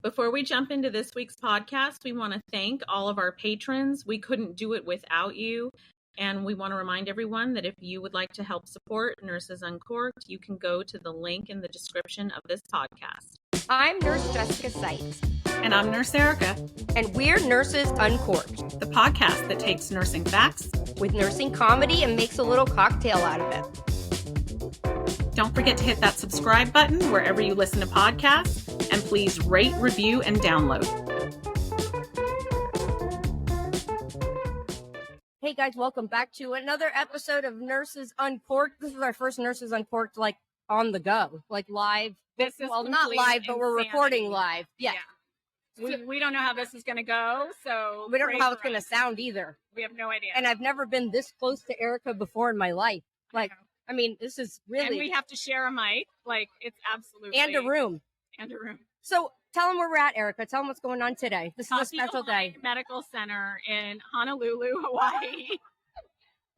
Before we jump into this week's podcast, we want to thank all of our patrons. We couldn't do it without you. And we want to remind everyone that if you would like to help support Nurses Uncorked, you can go to the link in the description of this podcast. I'm Nurse Jessica Sykes. And I'm Nurse Erica. And we're Nurses Uncorked, the podcast that takes nursing facts with nursing comedy and makes a little cocktail out of it. Don't forget to hit that subscribe button wherever you listen to podcasts, and please rate, review, and download. Hey guys, welcome back to another episode of Nurses Uncorked. This is our first Nurses Uncorked, like, on the go, like live. This is not live, but we're insanity. recording live. Yeah. We don't know how this is going to go, so We don't know how it's going to sound either. We have no idea. And I've never been this close to Erica before in my life. Like, I mean, this is really... And we have to share a mic. Like, it's absolutely... And a room. So tell them where we're at, Erica. Tell them what's going on today. This is a special day. Kapi'olani Medical Center in Honolulu, Hawaii.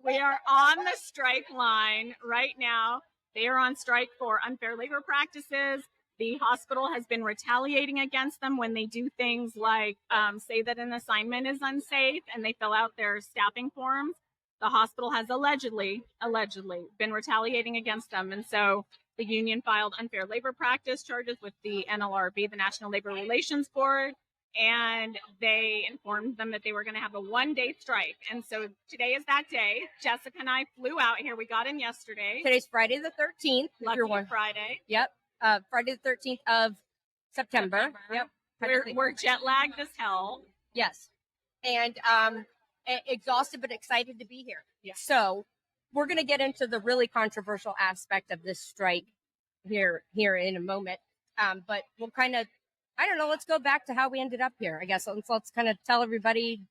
We are on the strike line right now. They are on strike for unfair labor practices. The hospital has been retaliating against them when they do things like say that an assignment is unsafe and they fill out their staffing forms. The hospital has allegedly been retaliating against them. And so the union filed unfair labor practice charges with the NLRB, the National Labor Relations Board, and they informed them that they were going to have a one-day strike. And so today is that day. Jessica and I flew out here. We got in yesterday. Today's Friday the 13th. Lucky Friday. Yep. Friday the 13th of September. Yep. We're jet lagged as hell. Yes. And exhausted but excited to be here. Yeah. So we're going to get into the really controversial aspect of this strike here in a moment. But we'll kind of, I don't know, let's go back to how we ended up here. I guess let's kind of tell everybody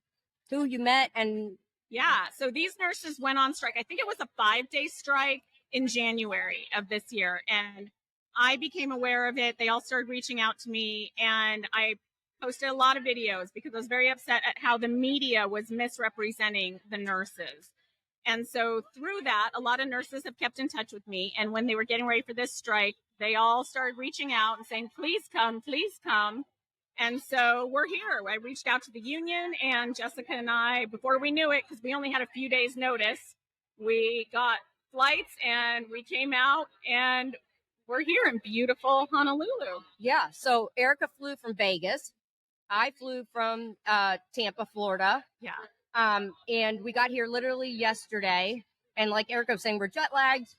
who you met and... Yeah. So these nurses went on strike. I think it was a 5-day strike in January of this year. And I became aware of it. They all started reaching out to me, and I posted a lot of videos because I was very upset at how the media was misrepresenting the nurses. And so through that, a lot of nurses have kept in touch with me. And when they were getting ready for this strike, they all started reaching out and saying, please come, please come. And so we're here. I reached out to the union, and Jessica and I, before we knew it, because we only had a few days notice, we got flights and we came out, and we're here in beautiful Honolulu. Yeah. So Erica flew from Vegas. I flew from Tampa, Florida. Yeah. And we got here literally yesterday. And like Erica was saying, we're jet lagged.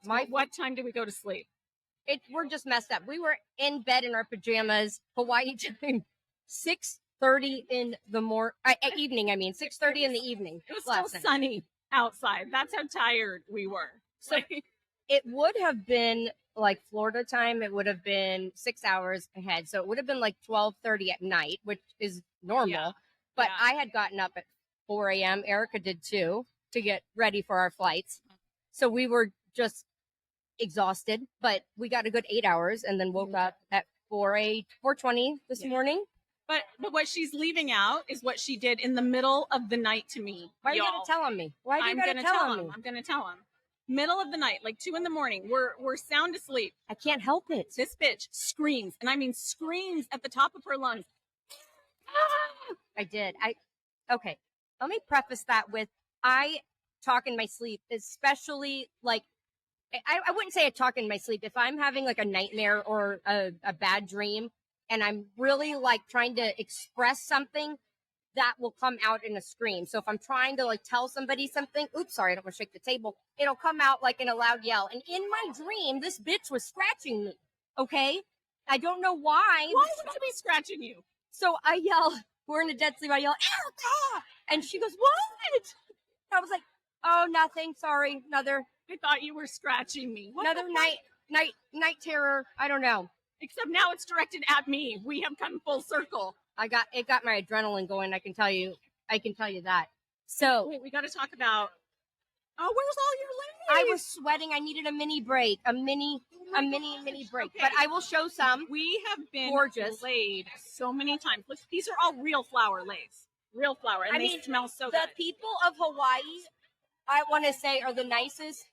What time did we go to sleep? We're just messed up. We were in bed in our pajamas, Hawaii time, 6:30 in the evening. 6:30 in the evening. It was still sunny outside. That's how tired we were. So it would have been like Florida time. It would have been 6 hours ahead. So it would have been like 12:30 at night, which is normal. Yeah. But I had gotten up at 4 a.m. Erica did too, to get ready for our flights. So we were just exhausted, but we got a good 8 hours and then woke up at 4:20 this morning. But what she's leaving out is what she did in the middle of the night to me. Why you gotta tell on me? Why do you gotta tell on me? I'm gonna tell him. Middle of the night, like 2 a.m. We're sound asleep. I can't help it. This bitch screams, and I mean screams at the top of her lungs. I did. Okay. Let me preface that with I talk in my sleep, especially like I wouldn't say I talk in my sleep. If I'm having like a nightmare or a bad dream and I'm really like trying to express something, that will come out in a scream. So if I'm trying to like tell somebody something, oops, sorry, I don't want to shake the table. It'll come out like in a loud yell. And in my dream, this bitch was scratching me. Okay. I don't know why. Why would I be scratching you? So I yell, we're in a dead sleep. I yell, Erica! And she goes, what? I was like, oh, nothing. Sorry. I thought you were scratching me. Another night terror. I don't know. Except now it's directed at me. We have come full circle. It got my adrenaline going. I can tell you that. So wait, we got to talk about. Oh, where's all your I was sweating. I needed a mini break, a mini break. Okay. But I will show some. We have been gorgeous laid so many times. Look, these are all real flower lace. Real flower. And they smell so good. The people of Hawaii, I want to say, are the nicest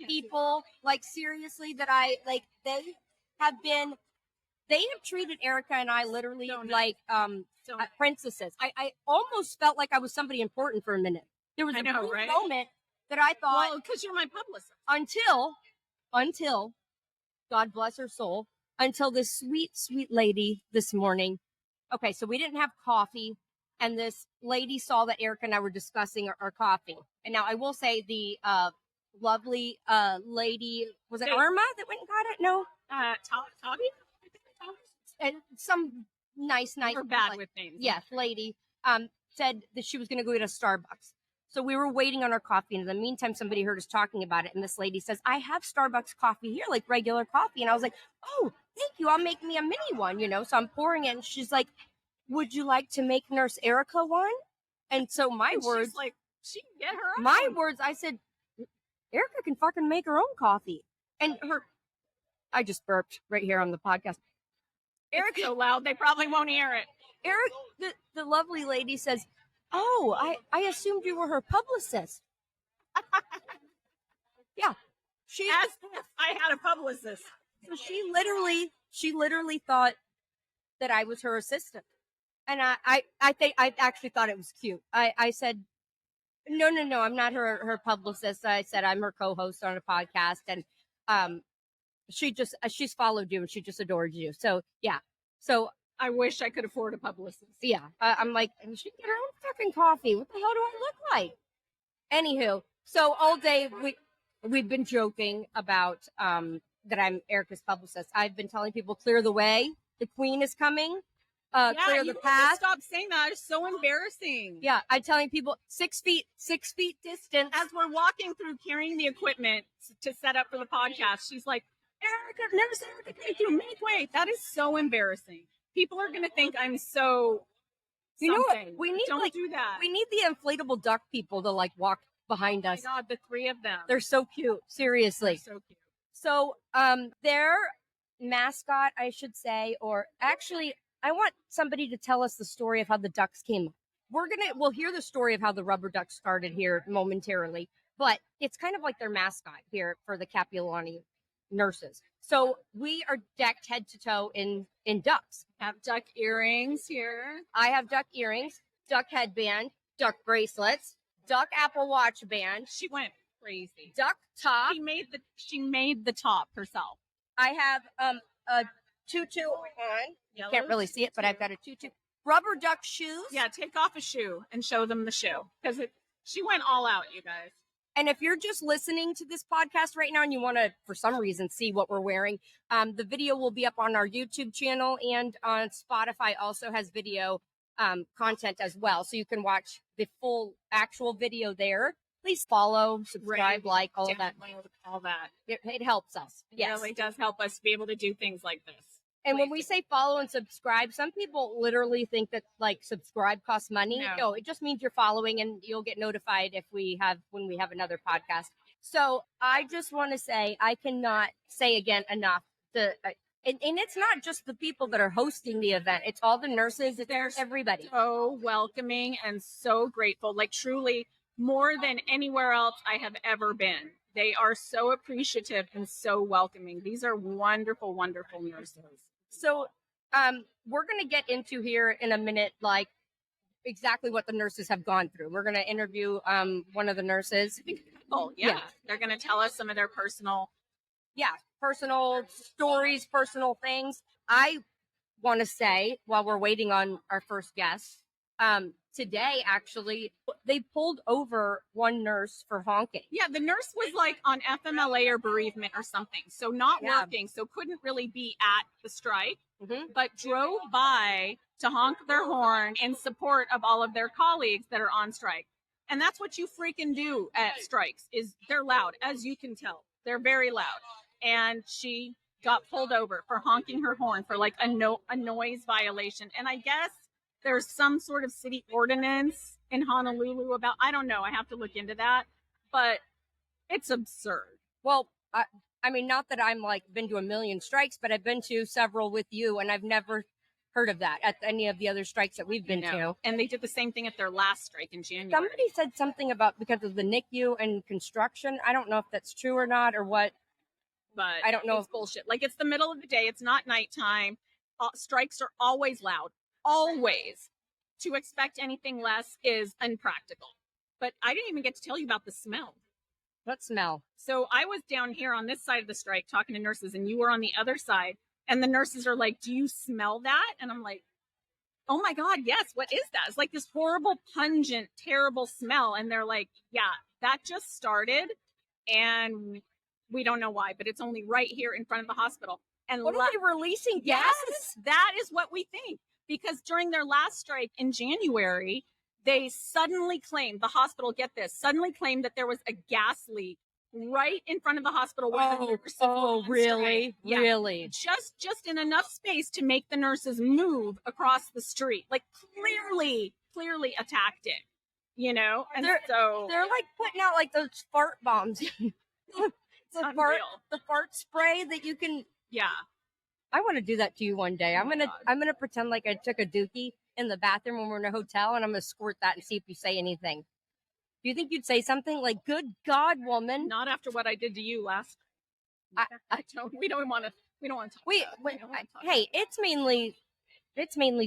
people. Like, seriously, that I, like, they have been They have treated Erica and I literally So nice. like So nice. princesses. I almost felt like I was somebody important for a minute. There was I a know, brief right? moment that I thought, Well, because you're my publicist. until God bless her soul, until this sweet, sweet lady this morning. Okay, so we didn't have coffee, and this lady saw that Erica and I were discussing our coffee. And now I will say the lovely lady, was it Hey. Irma that went and got it? No, Toggy? and some nice, We're bad like, with names. yes, lady, said that she was going to go get a Starbucks. So we were waiting on our coffee. And in the meantime, somebody heard us talking about it. And this lady says, I have Starbucks coffee here, like regular coffee. And I was like, oh, thank you. I'll make me a mini one, you know? So I'm pouring it. And she's like, would you like to make Nurse Erica one? And so my And words, she's like, she can get her own. my words, I said, Erica can fucking make her own coffee. And I just burped right here on the podcast. It's so loud, they probably won't hear it. Eric, the lovely lady says, oh, I assumed you were her publicist. Yeah. As if I had a publicist. So she literally thought that I was her assistant. And I actually thought it was cute. I said, no, I'm not her publicist. I said, I'm her co-host on a podcast. And, she's followed you and she just adored you. So yeah. So I wish I could afford a publicist. yeah, I'm like, she can get her own fucking coffee. What the hell do I look like? Anywho, so all day we've been joking about that I'm Erica's publicist. I've been telling people, clear the way. The queen is coming. Clear the path. Stop saying that. It's so embarrassing. Yeah, I'm telling people 6 feet distance. As we're walking through carrying the equipment to set up for the podcast, she's like, Erica, I've never seen Erica take you. Make way. That is so embarrassing. People are going to think I'm so You know what? something. We need Don't do that. We need the inflatable duck people to like walk behind Oh us. my God, the three of them. They're so cute. Seriously. They're so cute. So, their mascot, I should say, or actually, I want somebody to tell us the story of how the ducks came up. We'll hear the story of how the rubber duck started here momentarily, but it's kind of like their mascot here for the Kapi'olani nurses. So we are decked head to toe in ducks. Have duck earrings here. I have duck earrings, duck headband, duck bracelets, duck Apple Watch band, She went crazy. duck top. She made the top herself. I have a tutu on. You can't really see it, but I've got a tutu. Rubber duck shoes. Yeah, take off a shoe and show them the shoe because she went all out, you guys. And if you're just listening to this podcast right now and you want to, for some reason, see what we're wearing, the video will be up on our YouTube channel, and on Spotify also has video content as well. So you can watch the full actual video there. Please follow, subscribe, like, all of that. All that. It helps us. It Yes. really does help us be able to do things like this. And when we say follow and subscribe, some people literally think that like subscribe costs money. No, it just means you're following and you'll get notified when we have another podcast. So I just want to say, I cannot say again enough and it's not just the people that are hosting the event. It's all the nurses. It's everybody. So welcoming and so grateful. Like truly more than anywhere else I have ever been. They are so appreciative and so welcoming. These are wonderful, wonderful nurses. So, we're going to get into here in a minute, like exactly what the nurses have gone through. We're going to interview, one of the nurses. Oh, yeah. They're going to tell us some of their personal stories, personal things. I want to say, while we're waiting on our first guest, today, actually, they pulled over one nurse for honking. Yeah, the nurse was like on FMLA or bereavement or something. So not working, so couldn't really be at the strike, but drove by to honk their horn in support of all of their colleagues that are on strike. And that's what you freaking do at strikes, is they're loud, as you can tell. They're very loud. And she got pulled over for honking her horn for like a noise violation. And I guess there's some sort of city ordinance in Honolulu about, I don't know, I have to look into that, but it's absurd. Well, I mean, not that I'm like been to a million strikes, but I've been to several with you, and I've never heard of that at any of the other strikes that we've been to. And they did the same thing at their last strike in January. Somebody said something about because of the NICU and construction. I don't know if that's true or not or what. But I don't know it's bullshit. Like, it's the middle of the day. It's not nighttime. strikes are always loud, always. To expect anything less is impractical. But I didn't even get to tell you about the smell. What smell? So I was down here on this side of the strike talking to nurses, and you were on the other side. And the nurses are like, do you smell that? And I'm like, oh my God, yes. What is that? It's like this horrible, pungent, terrible smell. And they're like, yeah, that just started. And we don't know why, but it's only right here in front of the hospital. And what are they releasing? Yes, Gases? that is what we think. Because during their last strike in January, they suddenly claimed, the hospital, get this, suddenly claimed that there was a gas leak right in front of the hospital. Really? Yeah. Really? Just in enough space to make the nurses move across the street. Like clearly attacked it, you know? And they're like putting out like those fart bombs. the fart spray that you can. Yeah. I want to do that to you one day. I'm gonna pretend like I took a dookie in the bathroom when we're in a hotel, and I'm gonna squirt that and see if you say anything. Do you think you'd say something like, "Good God, woman"? Not after what I did to you last. We don't want to talk. Hey, it's mainly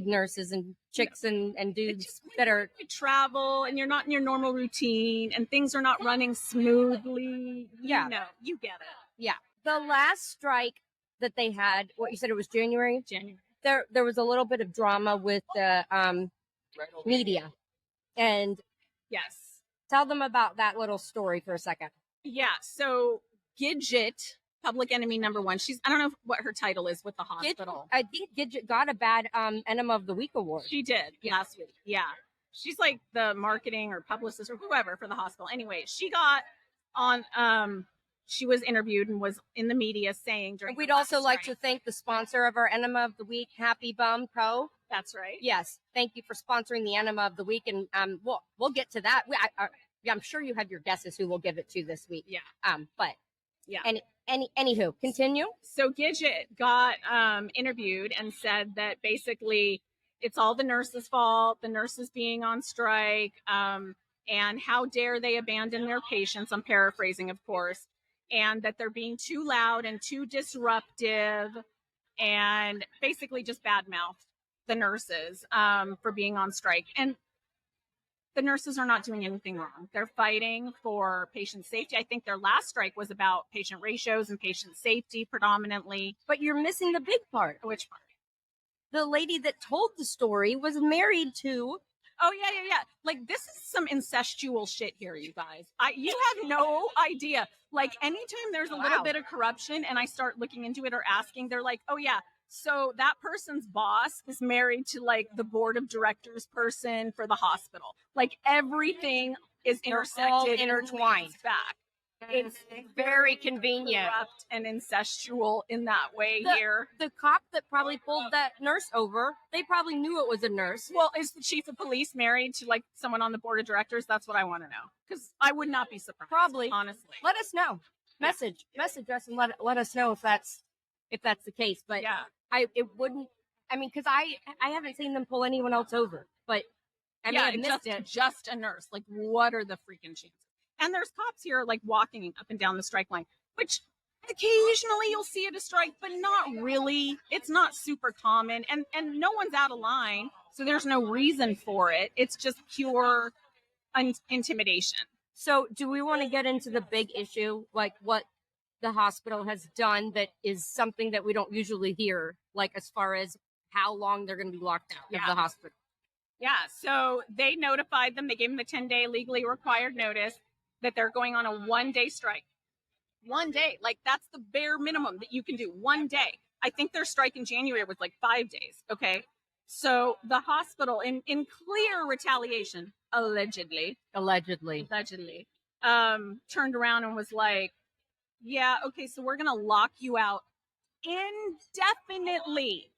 nurses and chicks and dudes that are travel, and you're not in your normal routine, and things are not running smoothly. Yeah, you get it. Yeah, the last strike that they had, what you said, it was January. There was a little bit of drama with the media, and yes, tell them about that little story for a second. Yeah, so Gidget, public enemy number one. I don't know what her title is with the hospital. I think Gidget got a bad Enema of the Week award. She did last week. Yeah, she's like the marketing or publicist or whoever for the hospital. Anyway, she got on. She was interviewed and was in the media saying during. We'd also like to thank the sponsor of our Enema of the Week, Happy Bum Co. That's right. Yes, thank you for sponsoring the Enema of the Week, and we'll get to that. I'm sure you have your guesses who we'll give it to this week. Yeah. But yeah. Anywho, continue. So Gidget got interviewed and said that basically it's all the nurses' fault, the nurses being on strike, and how dare they abandon their patients. I'm paraphrasing, of course. And that they're being too loud and too disruptive, and basically just badmouthed the nurses for being on strike. And the nurses are not doing anything wrong. They're fighting for patient safety. I think their last strike was about patient ratios and patient safety predominantly. But you're missing the big part. Which part? The lady that told the story was married to. Oh, yeah. Like, this is some incestual shit here, you guys. You have no idea. Like, anytime there's a little bit of corruption and I start looking into it or asking, they're like, oh, yeah, so that person's boss is married to, like, the board of directors person for the hospital. Like, everything is intersected. All intertwined. Back. It's very convenient. Corrupt and incestual in that way here. The cop that probably pulled that nurse over, they probably knew it was a nurse. Well, is the chief of police married to like someone on the board of directors? That's what I want to know. Because I would not be surprised. Probably. Honestly. Let us know. Message us and let us know if that's the case. But yeah, it wouldn't. I mean, because I haven't seen them pull anyone else over. But I mean, I missed it. Just a nurse. Like, what are the freaking chances? And there's cops here like walking up and down the strike line, which occasionally you'll see at a strike, but not really. It's not super common, and no one's out of line, so there's no reason for it. It's just pure intimidation. So do we want to get into the big issue, like what the hospital has done that is something that we don't usually hear, like as far as how long they're going to be locked out of the hospital? Yeah, so they notified them. They gave them the 10-day legally required notice that they're going on a 1-day strike. 1 day. Like, that's the bare minimum that you can do. 1 day. I think their strike in January was like 5 days. Okay. So the hospital, in clear retaliation, allegedly, turned around and was like, yeah, okay, so we're going to lock you out indefinitely,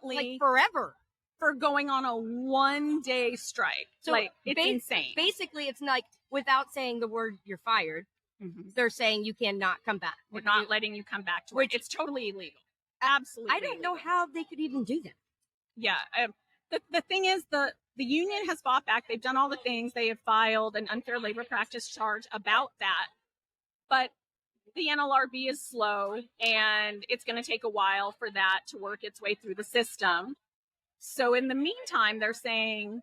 like forever, for going on a 1-day strike. So like, it's insane. Basically, it's like, without saying the word "you're fired," they're saying you cannot come back. We're not letting you come back to work. It's totally illegal. Absolutely. I don't know how they could even do that. Yeah. The thing is, the union has fought back. They've done all the things. They have filed an unfair labor practice charge about that. But the NLRB is slow, and it's going to take a while for that to work its way through the system. So in the meantime, they're saying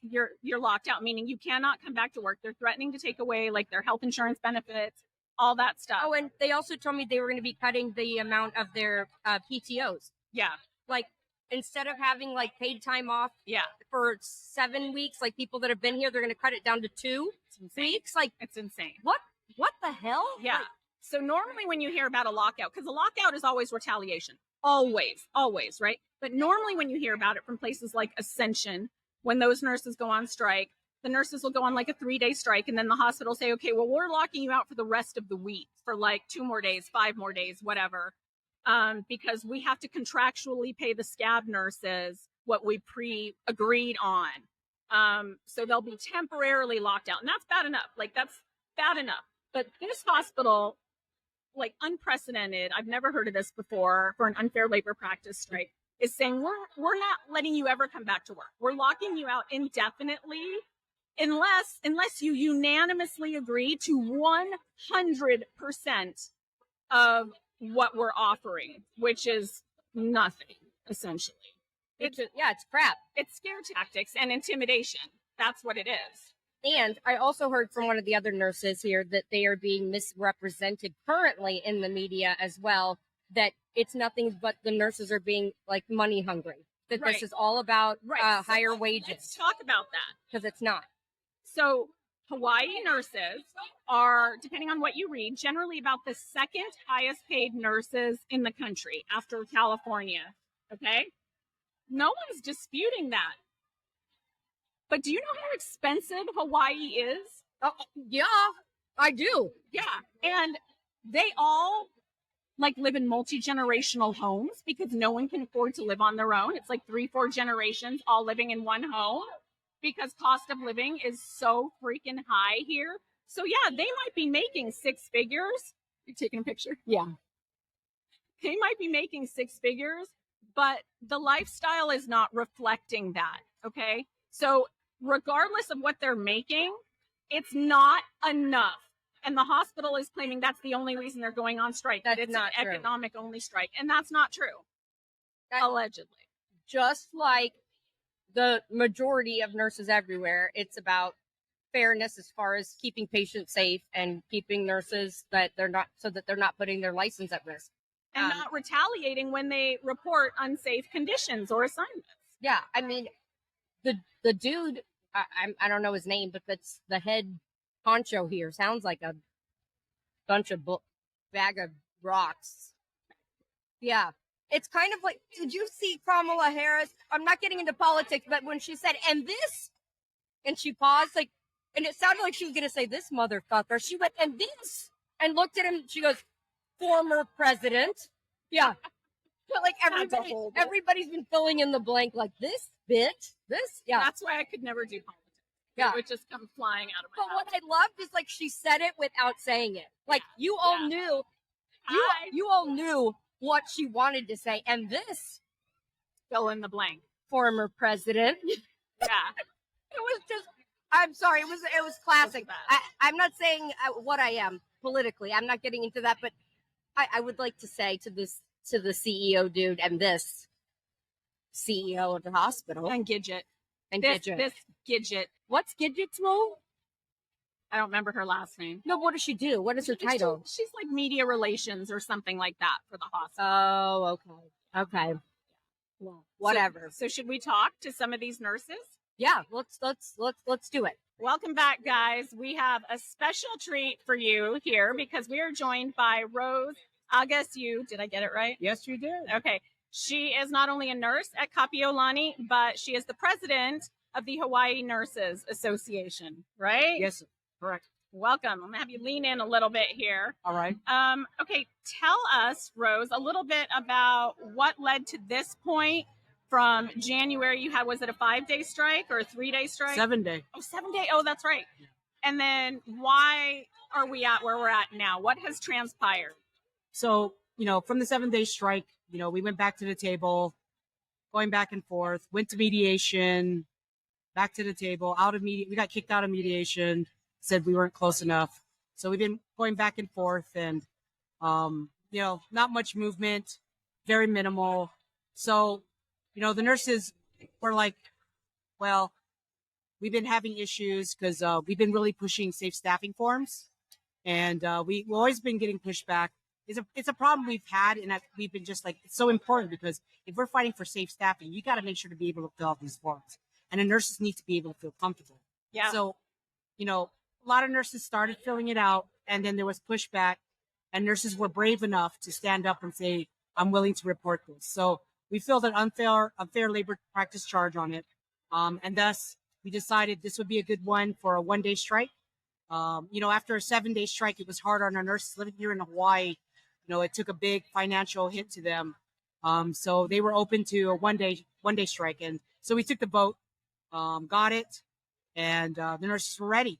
you're locked out, meaning you cannot come back to work. They're threatening to take away like their health insurance benefits, all that stuff. Oh, and they also told me they were going to be cutting the amount of their PTOs. Yeah. Like, instead of having like paid time off Yeah. for 7 weeks, like people that have been here, they're going to cut it down to 2 weeks. Like, It's insane. what the hell? Yeah. Like, So normally when you hear about a lockout, because a lockout is always retaliation, always, right? But normally when you hear about it from places like Ascension, when those nurses go on strike, the nurses will go on like a 3-day strike, and then the hospital say, okay, well, we're locking you out for the rest of the week for like 2 more days, 5 more days, whatever, because we have to contractually pay the scab nurses what we pre-agreed on. So they'll be temporarily locked out, and that's bad enough. Like, that's bad enough. But this hospital, like, unprecedented, I've never heard of this before, for an unfair labor practice strike, is saying we're not letting you ever come back to work. We're locking you out indefinitely unless you unanimously agree to 100% of what we're offering, which is nothing, essentially. it's crap. It's scare tactics and intimidation. That's what it is. And I also heard from one of the other nurses here that they are being misrepresented currently in the media as well, that it's nothing but the nurses are being like money hungry, that Right. this is all about Right. higher Let's wages, talk about that. because it's not. So Hawaii nurses are, depending on what you read, generally about the second highest paid nurses in the country after California. Okay? No one's disputing that. But do you know how expensive Hawaii is? Oh, yeah, I do. Yeah. And they all like live in multi-generational homes because no one can afford to live on their own. It's like 3-4 generations all living in one home because cost of living is so freaking high here. So yeah, they might be making 6 figures. You taking a picture? Yeah. They might be making 6 figures, but the lifestyle is not reflecting that. Okay. So regardless of what they're making, it's not enough. And the hospital is claiming that's the only reason they're going on strike. That's that it's not an true. economic only strike. And that's not true. Allegedly. Just like the majority of nurses everywhere, it's about fairness as far as keeping patients safe and keeping nurses that they're not putting their license at risk. And not retaliating when they report unsafe conditions or assignments. Yeah, I mean, the dude, I don't know his name, but that's the head honcho here. Sounds like a bunch of bag of rocks. Yeah. It's kind of like, did you see Kamala Harris? I'm not getting into politics, but when she said, and this, and she paused, like, and it sounded like she was going to say, this motherfucker. She went, and this, and looked at him. She goes, former president. Yeah. But like everybody's been filling in the blank, like this bitch, this. Yeah. That's why I could never do politics. Yeah. It would just come flying out of my But mouth. what I loved is like she said it without saying it. Like you all knew, you all knew what she wanted to say. And this Fill in the blank. former president, Yeah. it was just. I'm sorry, it was classic. Bad. I'm not saying what I am politically. I'm not getting into that, but I would like to say to the CEO dude and this CEO of the hospital And Gidget. and This Gidget. What's Gidget's role? I don't remember her last name. No, what does she do? What is her title? She's like media relations or something like that for the hospital. Oh, okay. Well, whatever. So should we talk to some of these nurses? Yeah, let's do it. Welcome back, guys. We have a special treat for you here because we are joined by Rose Agasiu. Did I get it right? Yes, you did. Okay. She is not only a nurse at Kapi'olani, but she is the president of the Hawaii Nurses Association, right? Yes, correct. Welcome. I'm going to have you lean in a little bit here. All right. Okay. Tell us, Rose, a little bit about what led to this point. From January, you had, was it a 5-day strike or a 3-day strike? 7-day. Oh, 7-day. Oh, that's right. Yeah. And then why are we at where we're at now? What has transpired? So, from the 7-day strike, we went back to the table, going back and forth, went to mediation, back to the table, we got kicked out of mediation, said we weren't close enough. So we've been going back and forth, and Not much movement, very minimal. So, the nurses were like, well, we've been having issues because we've been really pushing safe staffing forms, and we've always been getting pushback. It's a problem we've had, and we've been just like, it's so important because if we're fighting for safe staffing, you got to make sure to be able to fill out these forms, and the nurses need to be able to feel comfortable. Yeah. So, a lot of nurses started filling it out, and then there was pushback, and nurses were brave enough to stand up and say, I'm willing to report this. So we filled an unfair labor practice charge on it. And thus we decided this would be a good one for a 1-day strike. After a 7-day strike, it was hard on our nurses living here in Hawaii. It took a big financial hit to them. So they were open to a 1-day strike. And so we took the vote, got it, and the nurses were ready.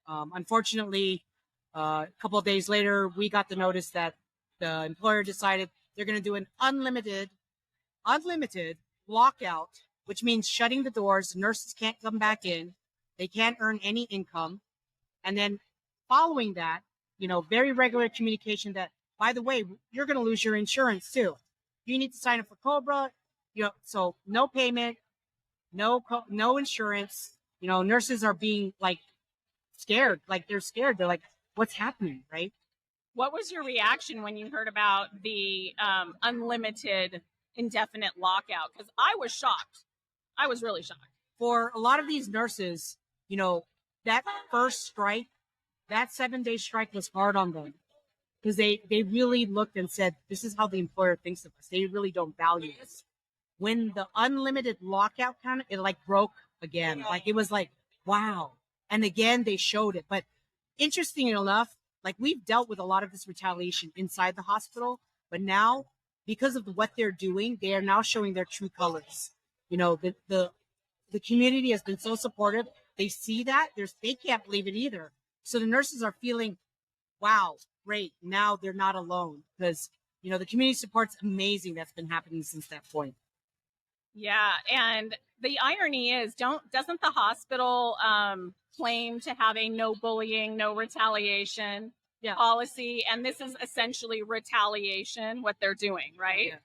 Unfortunately, a couple of days later, we got the notice that the employer decided they're going to do an unlimited lockout, which means shutting the doors. Nurses can't come back in. They can't earn any income. And then following that, very regular communication that, by the way, you're going to lose your insurance too. You need to sign up for COBRA. So no payment, no insurance. Nurses are being like scared. Like they're scared. They're like, what's happening, right? What was your reaction when you heard about the unlimited indefinite lockout? Because I was shocked. I was really shocked. For a lot of these nurses, that first strike, that 7-day strike was hard on them because they really looked and said, this is how the employer thinks of us. They really don't value us. When the unlimited lockout it like broke again. Like it was like, wow. And again, they showed it. But interesting enough, like we've dealt with a lot of this retaliation inside the hospital, but now because of what they're doing, they are now showing their true colors. The community has been so supportive. They see that they can't believe it either. So the nurses are feeling, wow, great. Now they're not alone because, the community support's amazing. That's been happening since that point. Yeah. And the irony is, doesn't the hospital claim to have a no bullying, no retaliation policy? And this is essentially retaliation, what they're doing, right? Yeah.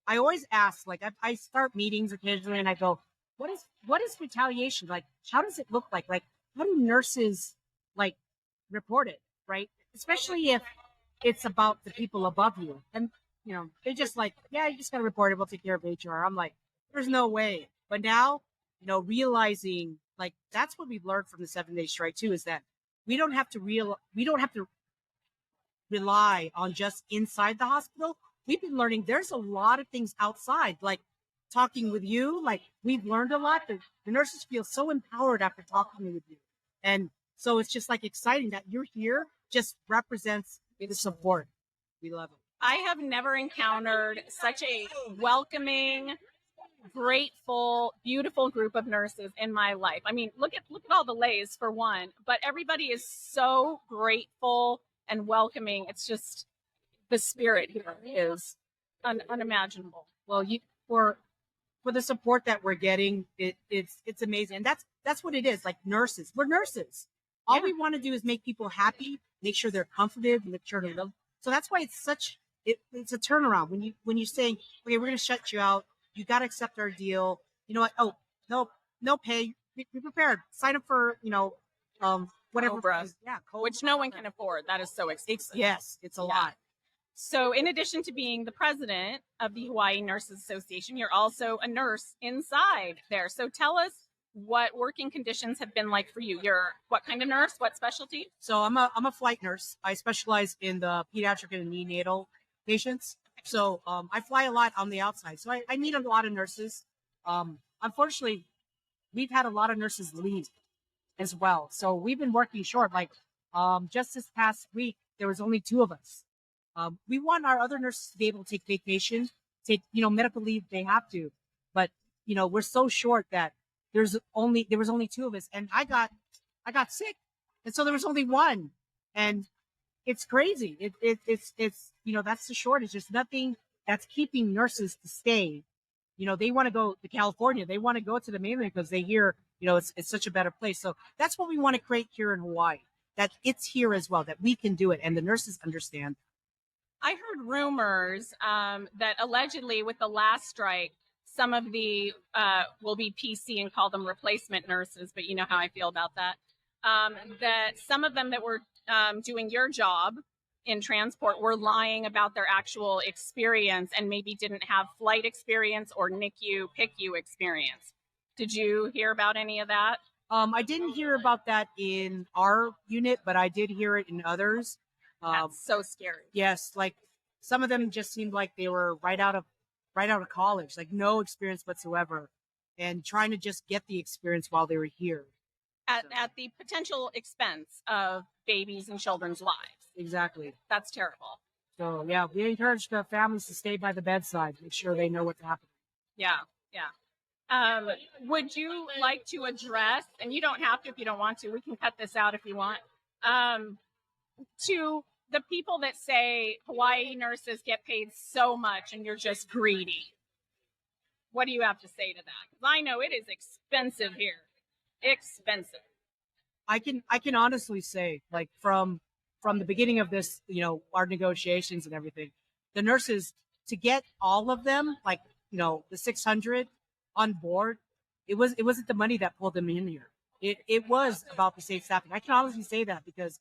I always ask, like, I start meetings occasionally and I go, what is retaliation? Like, how does it look like? Like, how do nurses, like, report it, right? Especially if it's about the people above you. And, they just like, yeah, you just got to report it. We'll take care of HR. I'm like, there's no way. But now, realizing, like, that's what we've learned from the 7-day strike too, is that we don't have to rely on just inside the hospital. We've been learning there's a lot of things outside, like talking with you. Like we've learned a lot. The nurses feel so empowered after talking with you. And so it's just like exciting that you're here just represents the support. We love it. I have never encountered such a welcoming, grateful, beautiful group of nurses in my life. I mean, look at all the Leis for one, but everybody is so grateful and welcoming. It's just the spirit here is unimaginable. Well, for the support that we're getting, it's amazing, and that's what it is. Like nurses, we're nurses. All we want to do is make people happy, make sure they're comfortable, make sure they love. So that's why it's a turnaround when you saying, okay, we're going to shut you out. You got to accept our deal. You know what? Oh, no pay. Be prepared. Sign up for, whatever. Cobra. Yeah. Cobra. Which no one can afford. That is so expensive. It's a lot. So in addition to being the president of the Hawaii Nurses Association, you're also a nurse inside there. So tell us what working conditions have been like for you. You're what kind of nurse? What specialty? So I'm a flight nurse. I specialize in the pediatric and neonatal patients. So I fly a lot on the outside. So I meet a lot of nurses. Unfortunately, we've had a lot of nurses leave as well. So we've been working short. Like just this past week, there was only 2 of us. We want our other nurses to be able to take vacation, take medical leave. They have to, but we're so short that there was only 2 of us, and I got sick, and so there was only 1, and it's crazy. It's that's the shortage. There's nothing that's keeping nurses to stay. They want to go to California. They want to go to the mainland because they hear it's such a better place. So that's what we want to create here in Hawaii. That it's here as well. That we can do it, and the nurses understand. I heard rumors that allegedly with the last strike, some of the will be PC and call them replacement nurses, but you know how I feel about that. That some of them that were doing your job in transport were lying about their actual experience and maybe didn't have flight experience or NICU, PICU experience. Did you hear about any of that? I didn't hear about that in our unit, but I did hear it in others. That's so scary. Yes, like some of them just seemed like they were right out of college, like no experience whatsoever, and trying to just get the experience while they were here. At the potential expense of babies and children's lives. Exactly. That's terrible. So yeah, we encourage the families to stay by the bedside, make sure they know what's happening. Yeah, yeah. Would you like to address, and you don't have to if you don't want to, we can cut this out if you want, to the people that say Hawaii nurses get paid so much and you're just greedy? What do you have to say to that? Because I know it is expensive here. Expensive. I can honestly say, like from the beginning of this, our negotiations and everything, the nurses, to get all of them, like, the 600 on board, it wasn't the money that pulled them in here. It was about the safe staffing. I can honestly say that because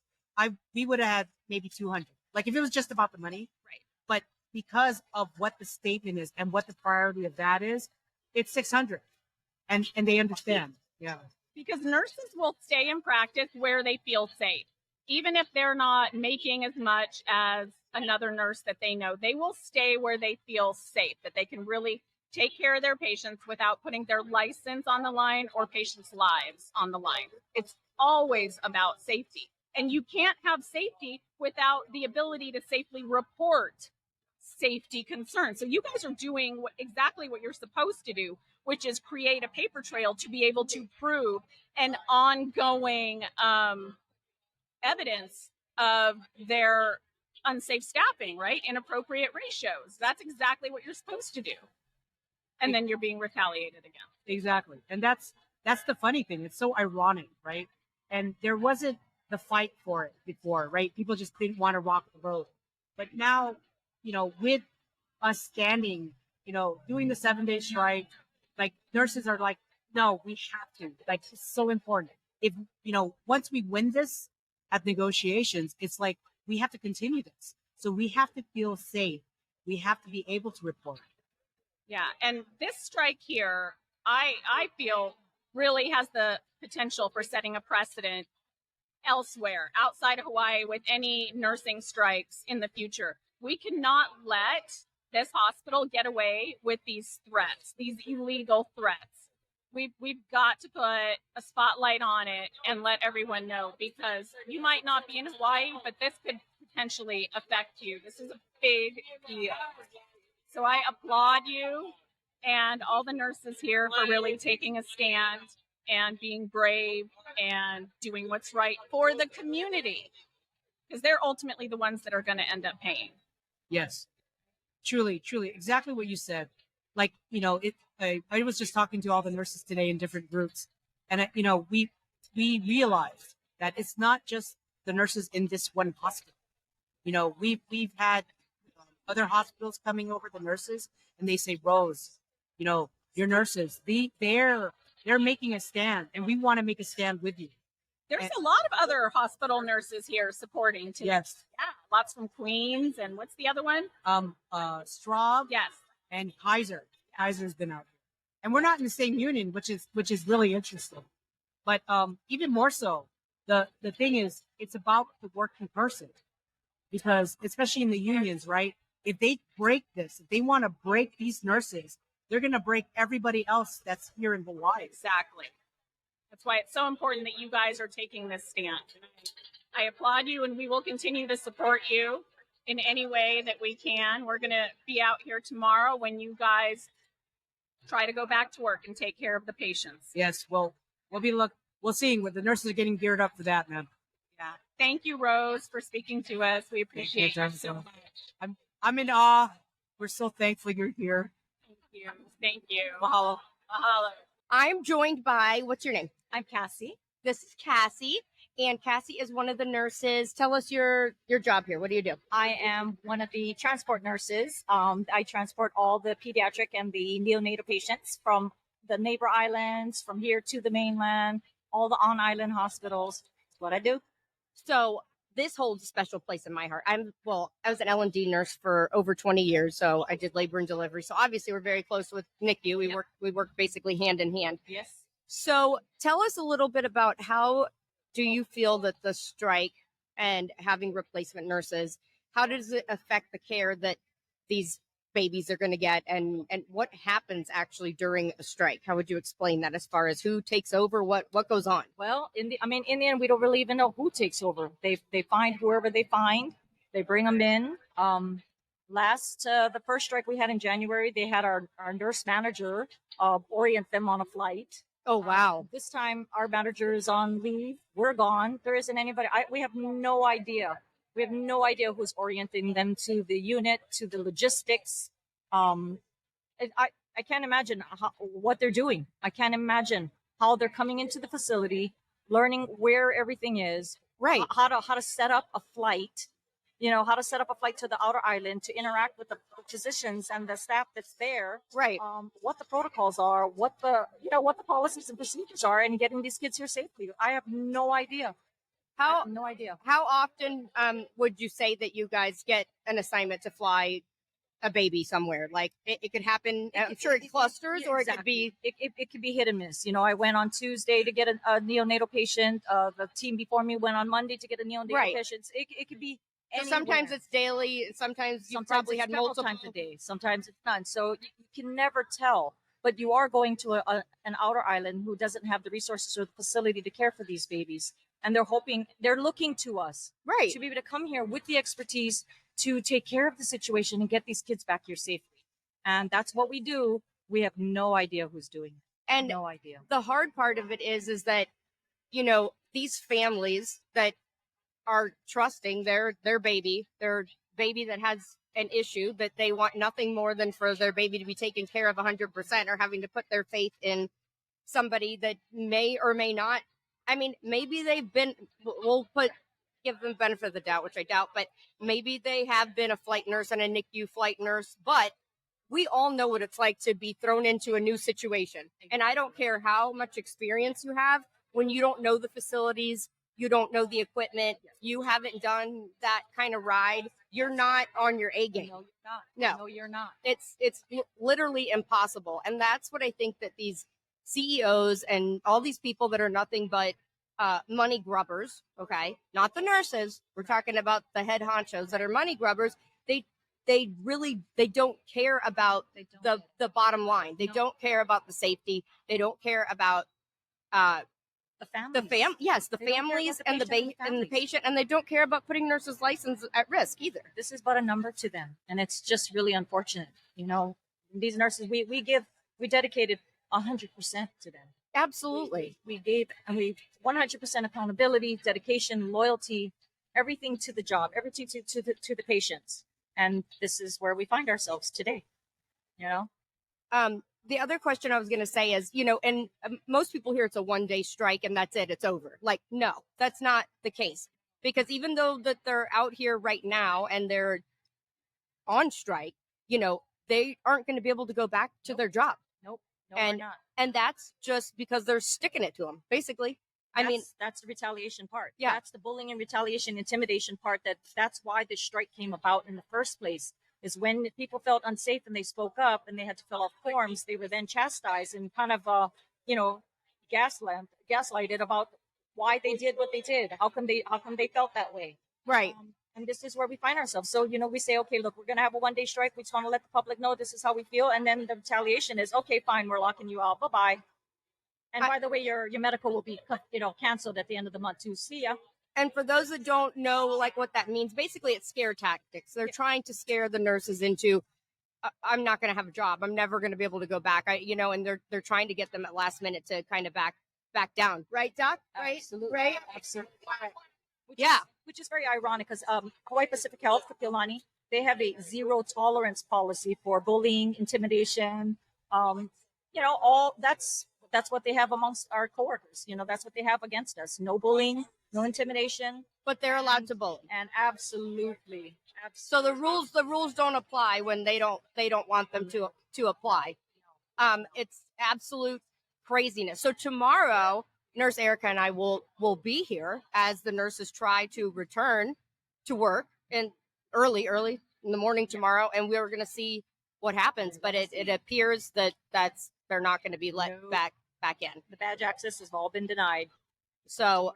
we would have had maybe 200. Like if it was just about the money, right? But because of what the statement is and what the priority of that is, it's 600, and they understand. Yeah. Because nurses will stay in practice where they feel safe. Even if they're not making as much as another nurse that they know, they will stay where they feel safe, that they can really take care of their patients without putting their license on the line or patients' lives on the line. It's always about safety. And you can't have safety without the ability to safely report safety concerns. So you guys are doing exactly what you're supposed to do, which is create a paper trail to be able to prove an ongoing evidence of their unsafe staffing, right? Inappropriate ratios. That's exactly what you're supposed to do. And then you're being retaliated again. Exactly. And that's the funny thing. It's so ironic, right? And there wasn't the fight for it before, right? People just didn't want to rock the road. But now, with us standing, doing the 7-day strike, like nurses are like, no, we have to. Like, it's so important. If, once we win this at negotiations, it's like we have to continue this. So we have to feel safe. We have to be able to report. Yeah. And this strike here, I feel really has the potential for setting a precedent elsewhere outside of Hawaii with any nursing strikes in the future. We cannot let this hospital get away with these threats, these illegal threats. We've got to put a spotlight on it and let everyone know, because you might not be in Hawaii, but this could potentially affect you. This is a big deal. So I applaud you and all the nurses here for really taking a stand and being brave and doing what's right for the community, because they're ultimately the ones that are going to end up paying. Yes, truly, exactly what you said. Like, I was just talking to all the nurses today in different groups, and we realized that it's not just the nurses in this one hospital. We've had other hospitals coming over, the nurses, and they say, Rose, your nurses, they're making a stand, and we want to make a stand with you. There's a lot of other hospital nurses here supporting too. Yes. Yeah, lots from Queens, and what's the other one? Straub. Yes. And Kaiser. Kaiser's been out here, and we're not in the same union, which is really interesting. But even more so, the thing is, it's about the working person, because especially in the unions, right? If they break this, if they want to break these nurses, they're going to break everybody else that's here in Hawaii. Exactly. That's why it's so important that you guys are taking this stand. I applaud you, and we will continue to support you in any way that we can. We're going to be out here tomorrow when you guys try to go back to work and take care of the patients. Yes, well, we'll see. The nurses are getting geared up for that, man. Yeah. Thank you, Rose, for speaking to us. We appreciate you so much. I'm in awe. We're so thankful you're here. Thank you. Thank you. Mahalo. Mahalo. I'm joined by, what's your name? I'm Cassie. This is Cassie, And Cassie is one of the nurses. Tell us your job here. What do you do? I am one of the transport nurses. I transport all the pediatric and the neonatal patients from the neighbor islands, from here to the mainland, all the on-island hospitals. That's what I do. So this holds a special place in my heart. I was an L&D nurse for over 20 years, so I did labor and delivery. So obviously we're very close with NICU. We work basically hand in hand. Yes. So tell us a little bit about how do you feel that the strike and having replacement nurses, how does it affect the care that these babies are going to get, and what happens actually during a strike? How would you explain that as far as who takes over, what goes on? Well, in the end, we don't really even know who takes over. They find whoever they find, they bring them in. The first strike we had in January, they had our nurse manager orient them on a flight. Oh, wow. This time our manager is on leave. We're gone. There isn't anybody. We have no idea. We have no idea who's orienting them to the unit, to the logistics. I can't imagine what they're doing. I can't imagine how they're coming into the facility, learning where everything is, Right. How to set up a flight, how to set up a flight to the outer island, to interact with the physicians and the staff that's there. Right. What the protocols are, what the policies and procedures are, and getting these kids here safely. I have no idea. No idea. How often would you say that you guys get an assignment to fly a baby somewhere? Like it could happen, I'm sure it clusters, or exactly. It could be hit and miss. I went on Tuesday to get a neonatal patient. The team before me went on Monday to get a neonatal patient. It could be So sometimes it's daily, and sometimes you probably had multiple times a day. Sometimes it's none. So you can never tell. But you are going to an outer island who doesn't have the resources or the facility to care for these babies. And they're looking to us to be able to come here with the expertise to take care of the situation and get these kids back here safely. And that's what we do. We have no idea who's doing it. And no idea. The hard part of it is that, these families that are trusting their baby that has an issue, that they want nothing more than for their baby to be taken care of 100%, or having to put their faith in somebody that may or may not. I mean, maybe give them benefit of the doubt, which I doubt, but maybe they have been a flight nurse and a NICU flight nurse, but we all know what it's like to be thrown into a new situation. And I don't care how much experience you have, when you don't know the facilities, you don't know the equipment, you haven't done that kind of ride, you're not on your A game. No, you're not. No, you're not. It's literally impossible. And that's what I think that these CEOs and all these people that are nothing but money grubbers, okay, not the nurses, we're talking about the head honchos that are money grubbers, they don't care about the bottom line. They don't care about the safety. They don't care about the families. The families and the patient, and they don't care about putting nurses' license at risk either. This is but a number to them, and it's just really unfortunate. These nurses, we dedicated 100% to them. Absolutely. We gave 100% accountability, dedication, loyalty, everything to the job, everything to the patients. And this is where we find ourselves today. The other question I was going to say is, and most people hear it's a one-day strike and that's it, it's over. Like, no, that's not the case. Because even though that they're out here right now and they're on strike, they aren't going to be able to go back to their job. Nope. And we're not. And that's just because they're sticking it to them, basically. That's the retaliation part. Yeah. That's the bullying and retaliation, intimidation part. That's why this strike came about in the first place, is when people felt unsafe and they spoke up and they had to fill out forms, they were then chastised and kind of, gaslighted about why they did what they did. How come they felt that way? Right. And this is where we find ourselves. So, we say, okay, look, we're going to have a one-day strike. We just want to let the public know this is how we feel. And then the retaliation is, okay, fine, we're locking you out. Bye-bye. And by the way, your medical will be, canceled at the end of the month too. See ya. And for those that don't know, what that means, basically it's scare tactics. They're trying to scare the nurses into, I'm not going to have a job. I'm never going to be able to go back. And they're trying to get them at last minute to kind of back down. Right, Doc? Right? Absolutely. Right? Absolutely. Which is very ironic because Hawaii Pacific Health, Kapi'olani, they have a zero tolerance policy for bullying, intimidation. All that's that's what they have amongst our coworkers. You know, that's what they have against us. No bullying, no intimidation. But they're allowed to bully. And absolutely. So the rules don't apply when they don't want them to apply. It's absolute craziness. So tomorrow, Nurse Erica and I will be here as the nurses try to return to work and early in the morning tomorrow, and we're going to see what happens. But it appears that they're not going to be let back in. The badge access has all been denied. So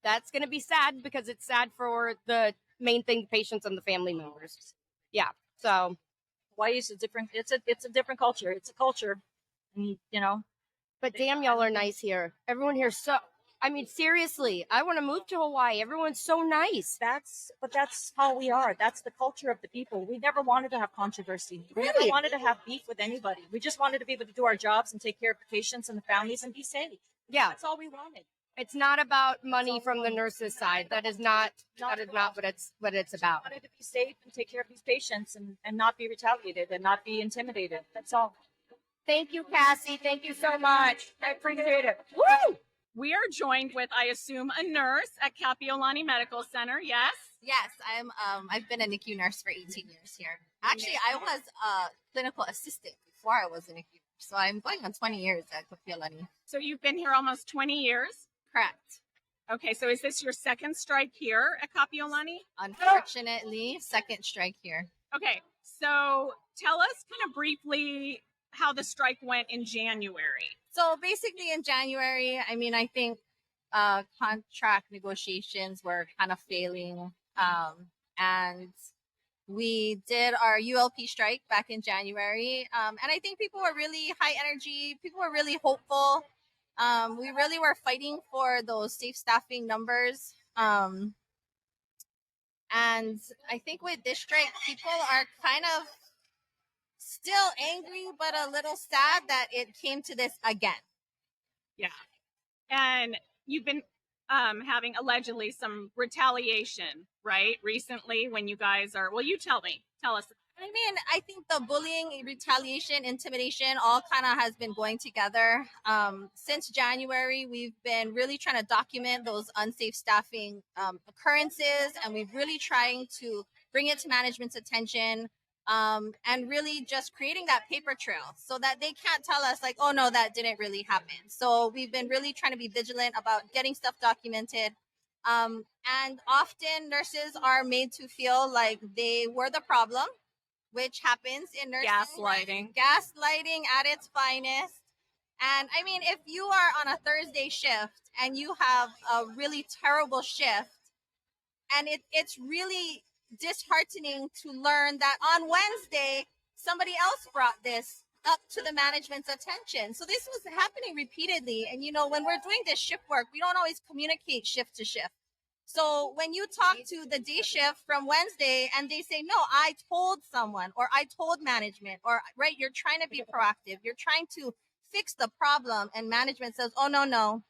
that's going to be sad because it's sad for the main thing, patients and the family members. Yeah. So Hawaii is a different. It's a different culture. It's a culture, and, you know. But damn, y'all are nice here. Everyone here I mean, seriously, I want to move to Hawaii. Everyone's so nice. That's how we are. That's the culture of the people. We never wanted to have controversy. We Really? never wanted to have beef with anybody. We just wanted to be able to do our jobs and take care of the patients and the families and be safe. Yeah. That's all we wanted. It's not about money from the nurses' side. That is not what it's about. We wanted to be safe and take care of these patients and not be retaliated and not be intimidated. That's all. Thank you, Cassie. Thank you so much. I appreciate it. Woo! We are joined with, I assume, a nurse at Kapi'olani Medical Center. Yes? Yes, I've been a NICU nurse for 18 years here. Actually, I was a clinical assistant before I was a NICU. So I'm going on 20 years at Kapi'olani. So you've been here almost 20 years? Correct. Okay, so is this your second strike here at Kapi'olani? Unfortunately, second strike here. Okay, so tell us kind of briefly how the strike went in January. So basically in January, I mean, I think contract negotiations were kind of failing. And we did our ULP strike back in January. And I think people were really high energy. People were really hopeful. We really were fighting for those safe staffing numbers. And I think with this strike, people are kind of still angry, but a little sad that it came to this again. Yeah. And you've been having allegedly some retaliation, right? Recently when you guys are, well, you tell us. I mean, I think the bullying, retaliation, intimidation all kind of has been going together. Since January, we've been really trying to document those unsafe staffing occurrences, and we've really trying to bring it to management's attention. And really just creating that paper trail so that they can't tell us like, oh no, that didn't really happen. So we've been really trying to be vigilant about getting stuff documented. And often nurses are made to feel like they were the problem, which happens in nursing. Gaslighting. Gaslighting at its finest. And I mean, if you are on a Thursday shift and you have a really terrible shift, and it's really disheartening to learn that on Wednesday, somebody else brought this up to the management's attention. So this was happening repeatedly. And, you know, when we're doing this shift work, we don't always communicate shift to shift. So when you talk to the day shift from Wednesday and they say, no, I told someone, or I told management, or right, you're trying to be proactive. You're trying to fix the problem. And management says, oh, no.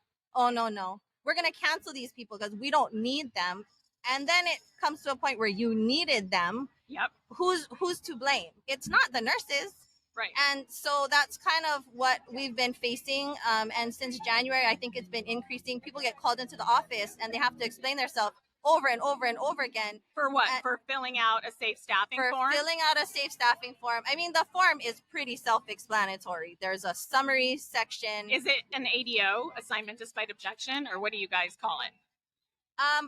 We're going to cancel these people because we don't need them. And then it comes to a point where you needed them. Yep. Who's to blame? It's not the nurses. Right. And so that's kind of what we've been facing. And since January, I think it's been increasing. People get called into the office and they have to explain themselves over and over and over again. For what? For filling out a safe staffing form? For filling out a safe staffing form. I mean, the form is pretty self-explanatory. There's a summary section. Is it an ADO, assignment despite objection, or what do you guys call it?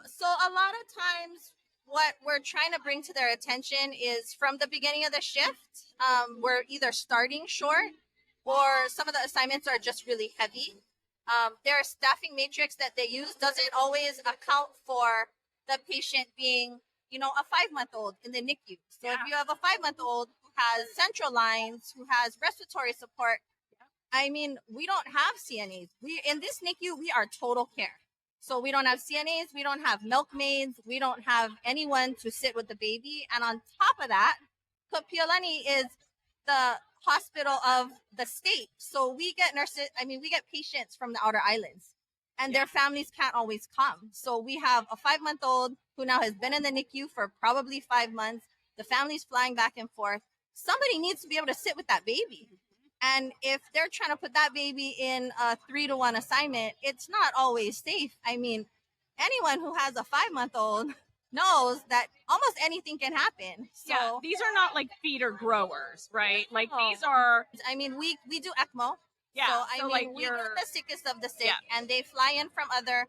So a lot of times what we're trying to bring to their attention is from the beginning of the shift, we're either starting short or some of the assignments are just really heavy. Their staffing matrix that they use doesn't always account for the patient being, you know, a 5-month-old in the NICU. So if you have a 5-month-old who has central lines, who has respiratory support, I mean, we don't have CNAs. In this NICU, we are total care. So we don't have CNAs, we don't have milkmaids, we don't have anyone to sit with the baby. And on top of that, Kapi'olani is the hospital of the state. So we get we get patients from the outer islands and their families can't always come. So we have a 5-month-old who now has been in the NICU for probably 5 months. The family's flying back and forth. Somebody needs to be able to sit with that baby. And if they're trying to put that baby in a 3-to-1 assignment, it's not always safe. I mean, anyone who has a 5-month-old knows that almost anything can happen. So Yeah, these are not like feeder growers, right? Like No. these are, I mean, we do ECMO. yeah. So I mean, like we get the sickest of the sick, Yeah. and they fly in from other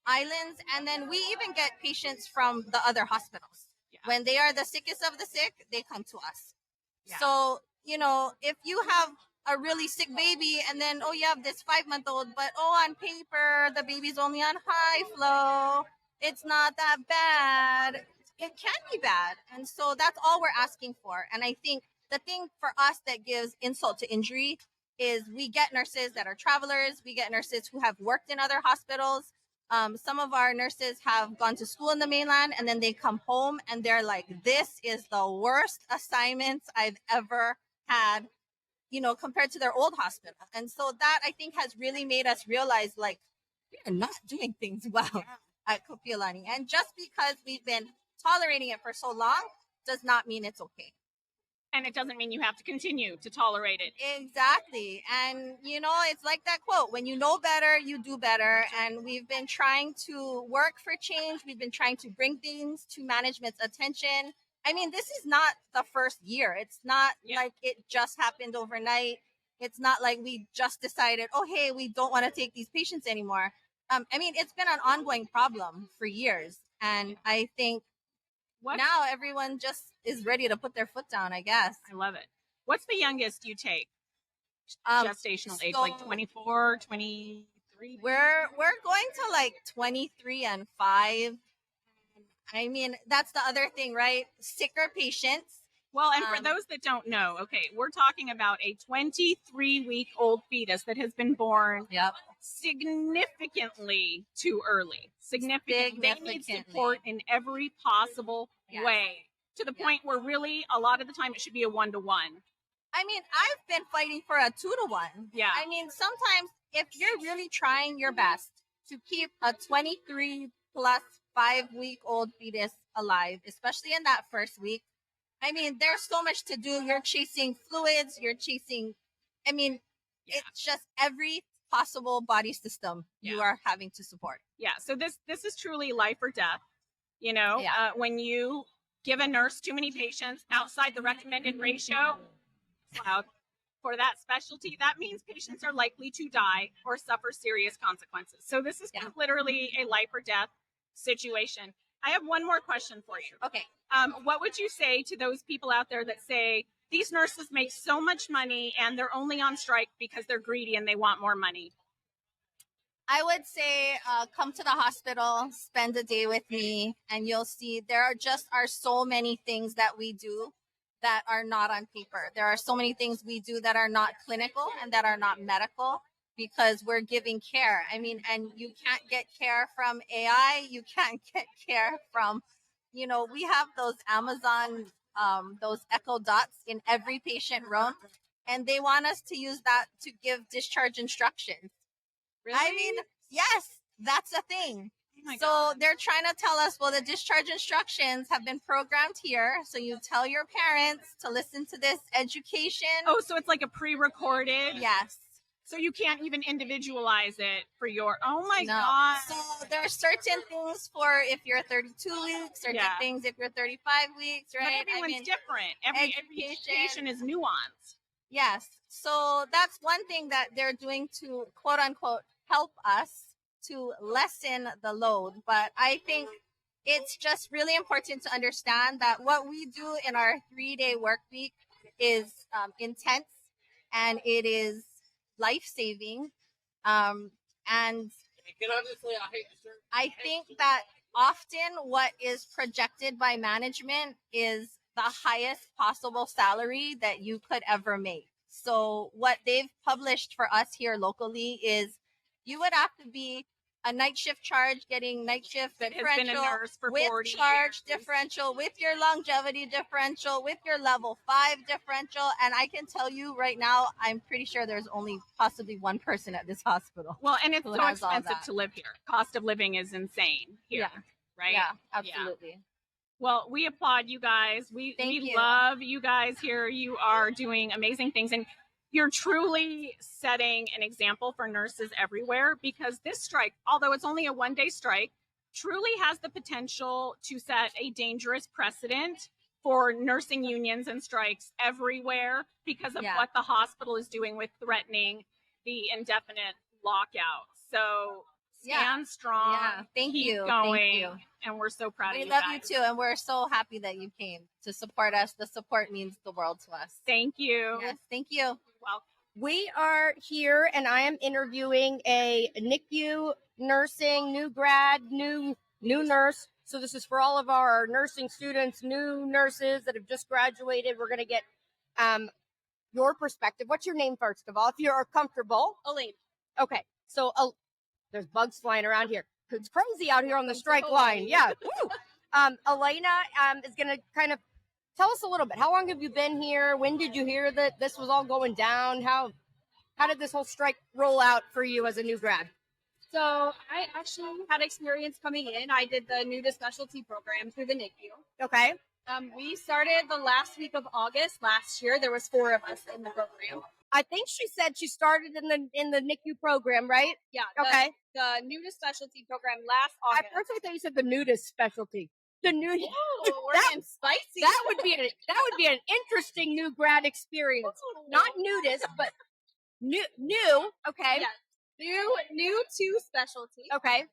islands, and then we even get patients from the other hospitals. Yeah. When they are the sickest of the sick, they come to us. Yeah. So, you know, if you have a really sick baby and then, oh, you have this 5-month-old, but on paper, the baby's only on high flow, it's not that bad. It can be bad. And so that's all we're asking for. And I think the thing for us that gives insult to injury is we get nurses that are travelers. We get nurses who have worked in other hospitals. Some of our nurses have gone to school in the mainland, and then they come home and they're like, this is the worst assignments I've ever had, you know, compared to their old hospital. And so that, I think, has really made us realize, like, we are not doing things well at Kapi'olani. And just because we've been tolerating it for so long does not mean it's okay. And it doesn't mean you have to continue to tolerate it. Exactly. And, you know, it's like that quote, when you know better, you do better. And we've been trying to work for change. We've been trying to bring things to management's attention. I mean, this is not the first year. It's not like it just happened overnight. It's not like we just decided, oh, hey, we don't want to take these patients anymore. I mean, it's been an ongoing problem for years. And I think now everyone just is ready to put their foot down, I guess. I love it. What's the youngest you take? Gestational age, like 24, 23? We're going to like 23 and 5. I mean, that's the other thing, right? Sicker patients. Well, and for those that don't know, okay, we're talking about a 23-week-old fetus that has been born significantly too early. Significantly. They need support in every possible way, to the point where really a lot of the time it should be a 1-to-1. I mean, I've been fighting for a 2-to-1. Yeah. I mean, sometimes if you're really trying your best to keep a 23 plus 5-week-old fetus alive, especially in that first week, I mean, there's so much to do. You're chasing fluids, I mean, it's just every possible body system you are having to support. Yeah. So this is truly life or death. You know, when you give a nurse too many patients outside the recommended ratio for that specialty, that means patients are likely to die or suffer serious consequences. So this is literally a life or death situation. I have one more question for you. Okay. What would you say to those people out there that say these nurses make so much money and they're only on strike because they're greedy and they want more money? I would say come to the hospital, spend a day with me, and you'll see there are so many things that we do that are not on paper. There are so many things we do that are not clinical and that are not medical, because we're giving care. I mean, and you can't get care from AI. You can't get care from, you know, we have those Amazon, those Echo Dots in every patient room, and they want us to use that to give discharge instructions. Really? I mean, yes, that's a thing. Oh so they're trying to tell us, well, the discharge instructions have been programmed here. So you tell your parents to listen to this education. Oh, so it's like a pre-recorded? Yes. So you can't even individualize it for your, oh my God. So there are certain things for if you're 32 weeks, certain things if you're 35 weeks, right? But everyone's different. Every patient is nuanced. Yes. So that's one thing that they're doing to quote unquote help us to lessen the load. But I think it's just really important to understand that what we do in our 3-day work week is intense, and it is life-saving. And I think that often what is projected by management is the highest possible salary that you could ever make. So what they've published for us here locally is you would have to be a night shift charge, getting night shift differential, has been a nurse for with 40 charge years. differential, with your longevity differential, with your level 5 differential. And I can tell you right now, I'm pretty sure there's only possibly one person at this hospital. Well, and it's so expensive to live here. Cost of living is insane here, right? Yeah, absolutely. Yeah. Well, we applaud you guys. We love you guys here. You are doing amazing things. And you're truly setting an example for nurses everywhere, because this strike, although it's only a 1-day strike, truly has the potential to set a dangerous precedent for nursing unions and strikes everywhere because of what the hospital is doing with threatening the indefinite lockout. So stand strong. Yeah. Thank keep you. going. Thank you. And we're so proud of you We love guys. you too, and we're so happy that you came to support us. The support means the world to us. Thank you. Yes, thank you. Welcome. We are here, and I am interviewing a NICU nursing new grad, new nurse. So this is for all of our nursing students, new nurses that have just graduated. We're going to get your perspective. What's your name, first of all, if you're comfortable? Elaine. Okay, so there's bugs flying around here. It's crazy out here on the strike line. Yeah. Woo. Elena is going to kind of tell us a little bit. How long have you been here? When did you hear that this was all going down? How did this whole strike roll out for you as a new grad? So I actually had experience coming in. I did the new to specialty program through the NICU. Okay. We started the last week of August last year. There was 4 of us in the program. I think she said she started in the NICU program, right? Yeah. Okay. The new to specialty program last I August. personally thought you said the nudist specialty. The new. Ooh, we're that- getting spicy. That would be an interesting new grad experience. Not nudist, but new. Okay. Yeah. New to specialty. Okay.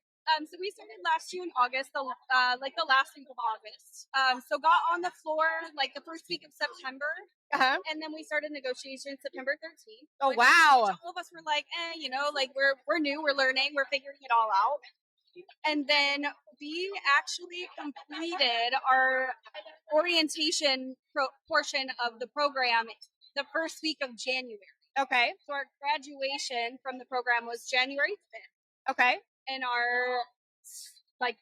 So we started last year in August, the last week of August. So got on the floor like the first week of September, and then we started negotiations September 13th. Oh, which wow. All of us were like, like we're new, we're learning, we're figuring it all out. And then we actually completed our orientation portion of the program the first week of January. Okay. So our graduation from the program was January 5th. Okay. And our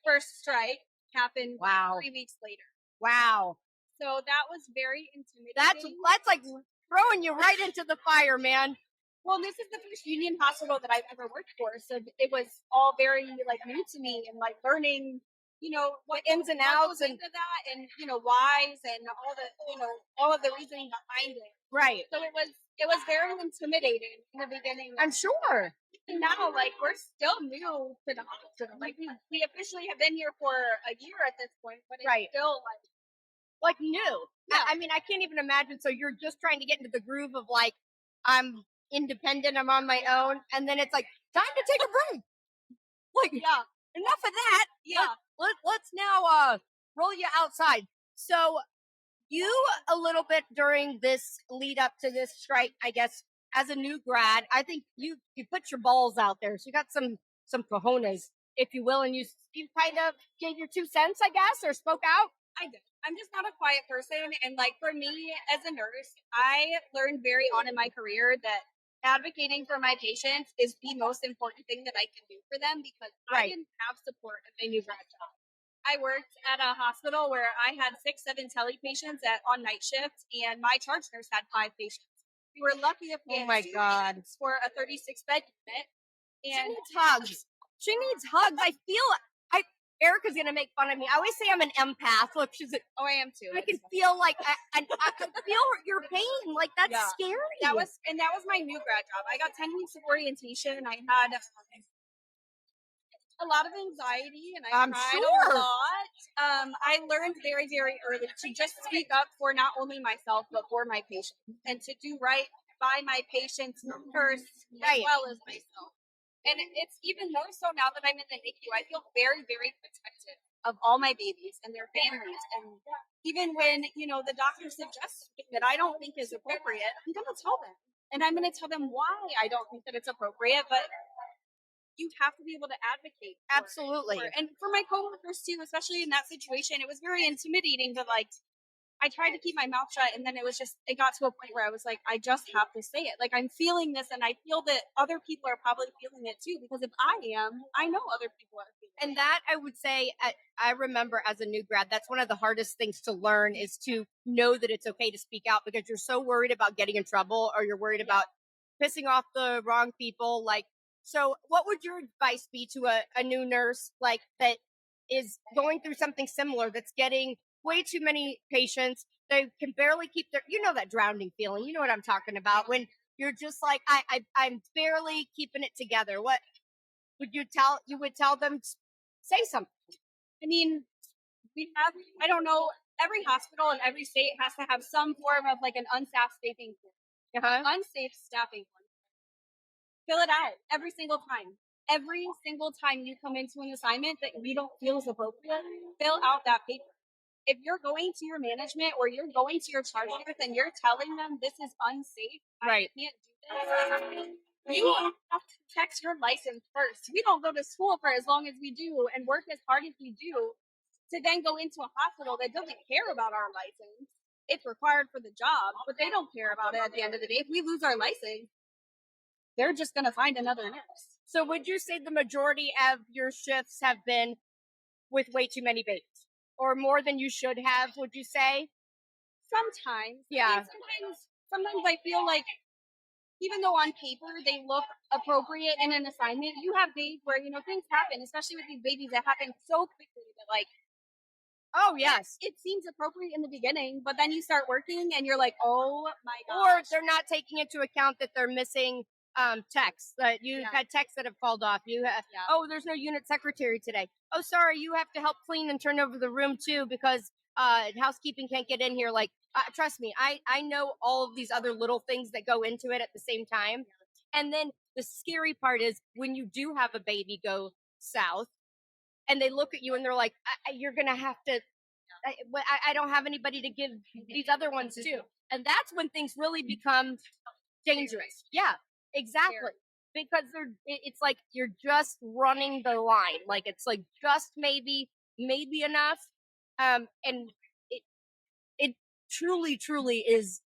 first strike happened 3 weeks later. Wow. So that was very intimidating. That's like throwing you right into the fire, man. Well, this is the first union hospital that I've ever worked for, so it was all very new to me and learning, what ins and outs and into that, and whys and all of the reasoning behind it. Right. So it was very intimidating in the beginning. I'm sure. And now, we're still new to the hospital. We officially have been here for a year at this point, but it's still new. Yeah. I mean, I can't even imagine. So you're just trying to get into the groove of I'm independent, I'm on my own, and then it's time to take a break. Enough of that. Yeah. Let's now roll you outside. So you a little bit during this lead up to this strike, I guess, as a new grad, I think you put your balls out there. So you got some cojones, if you will, and you kind of gave your 2 cents, I guess, or spoke out. I did. I'm just not a quiet person. And for me as a nurse, I learned very on in my career that advocating for my patients is the most important thing that I can do for them, because I didn't have support at my new grad job. I worked at a hospital where I had 6-7 tele patients on night shift, and my charge nurse had 5 patients. We were lucky if we had 2 patients for a 36-bed unit. And she needs hugs. She needs hugs. I feel Erica's gonna make fun of me. I always say I'm an empath. Look, she's I am too. I can feel I can feel your pain. That's scary. That was my new grad job. I got 10 weeks of orientation. I had a lot of anxiety, and I cried a lot. I learned very, very early to just speak up for not only myself but for my patients, and to do right by my patients first as well as myself. And it's even more so now that I'm in the NICU. I feel very, very protective of all my babies and their families. And even when, the doctor suggests something that I don't think is appropriate, I'm going to tell them. And I'm going to tell them why I don't think that it's appropriate. But you have to be able to advocate. Absolutely. And for my coworkers too, especially in that situation, it was very intimidating to I tried to keep my mouth shut, and then it got to a point where I was like, I just have to say it. I'm feeling this, and I feel that other people are probably feeling it too, because if I am, I know other people are feeling it. And that, I would say, I remember as a new grad, that's one of the hardest things to learn, is to know that it's okay to speak out, because you're so worried about getting in trouble, or you're worried about pissing off the wrong people. So what would your advice be to a new nurse that is going through something similar, that's getting way too many patients? They can barely keep that drowning feeling. You know what I'm talking about, when you're just like, I'm barely keeping it together. What would you would tell them? Say something. I mean, I don't know, every hospital in every state has to have some form of like an unsafe staffing form. Unsafe staffing form. Fill it out every single time. Every single time you come into an assignment that we don't feel is appropriate, fill out that paper. If you're going to your management or you're going to your charge nurse and you're telling them this is unsafe, right? I can't do this. You have to check your license first. We don't go to school for as long as we do and work as hard as we do to then go into a hospital that doesn't care about our license. It's required for the job, but they don't care about it at the end of the day. If we lose our license, they're just going to find another nurse. So would you say the majority of your shifts have been with way too many babies? Or more than you should have, would you say? Sometimes. Yeah. Sometimes I feel like even though on paper they look appropriate in an assignment, you have days where, things happen, especially with these babies that happen so quickly that like, oh yes, it seems appropriate in the beginning, but then you start working and you're like, oh my god. Or they're not taking into account that they're missing texts, that you've had texts that have called off. Oh, there's no unit secretary today. Oh, sorry, you have to help clean and turn over the room too because housekeeping can't get in here. Like, trust me, I know all of these other little things that go into it at the same time. And then the scary part is when you do have a baby go south and they look at you and they're like, you're going to have to, I don't have anybody to give these other ones to. And that's when things really become dangerous. Yeah, exactly. Because it's like you're just running the line. Like it's like just maybe enough. And it truly is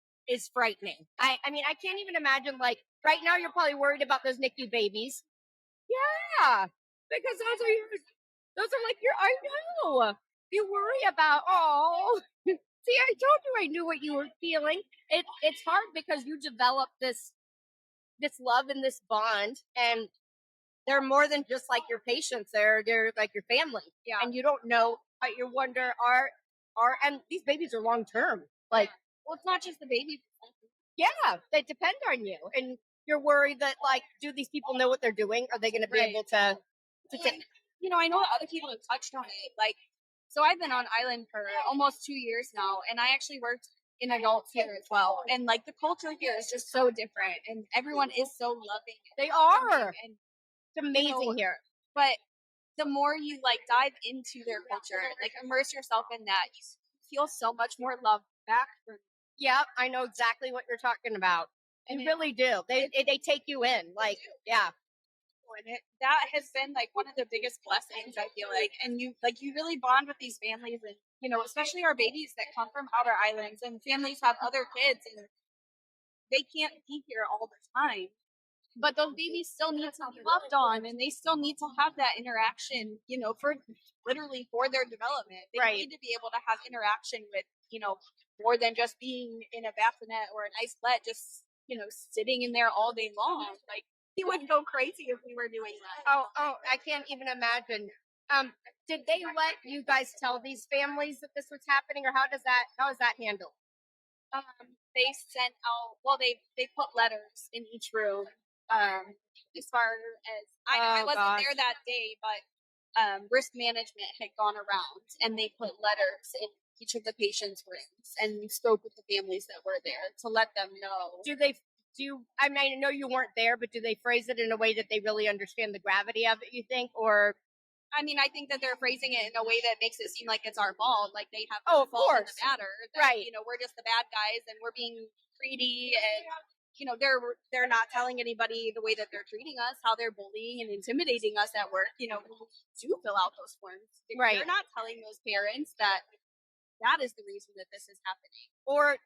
frightening. I mean, I can't even imagine, like, right now you're probably worried about those NICU babies. Yeah, because those are like I know. You worry about, see, I told you I knew what you were feeling. It's hard because you develop this love and this bond, and they're more than just like your patients. They're like your family. Yeah. And you don't know, but you wonder, and these babies are long term. Like, well, it's not just the baby. Yeah, they depend on you, and you're worried that, like, do these people know what they're doing? Are they going to be able to take? I know other people have touched on it. Like, so I've been on island for almost 2 years now, and I actually worked in adults here as well. And like the culture here is just so different, and everyone is so loving. They are. And it's amazing here. But the more you like dive into their culture, like immerse yourself in that, you feel so much more love back from. Yep, I know exactly what you're talking about. You really do. They take you in. Like, yeah. And that has been like one of the biggest blessings, I feel like. And you really bond with these families, and especially our babies that come from outer islands, and families have other kids and they can't be here all the time. But those babies still need to be loved on, and they still need to have that interaction, for their development. They need to be able to have interaction with, more than just being in a bassinet or an ice let, just, sitting in there all day long. Like, he would go crazy if we were doing that. Oh, I can't even imagine. Did they let you guys tell these families that this was happening, or how is that handled? They sent out, they put letters in each room. As far as I wasn't there that day, but risk management had gone around and they put letters in each of the patients' rooms and spoke with the families that were there to let them know. I mean, I know you weren't there, but do they phrase it in a way that they really understand the gravity of it, you think? Or, I mean, I think that they're phrasing it in a way that makes it seem like it's our fault. Like they have of fault in course. the matter. That, right. We're just the bad guys and we're being greedy, and, they're not telling anybody the way that they're treating us, how they're bullying and intimidating us at work. We do fill out those forms. Right. They're not telling those parents that is the reason that this is happening. Or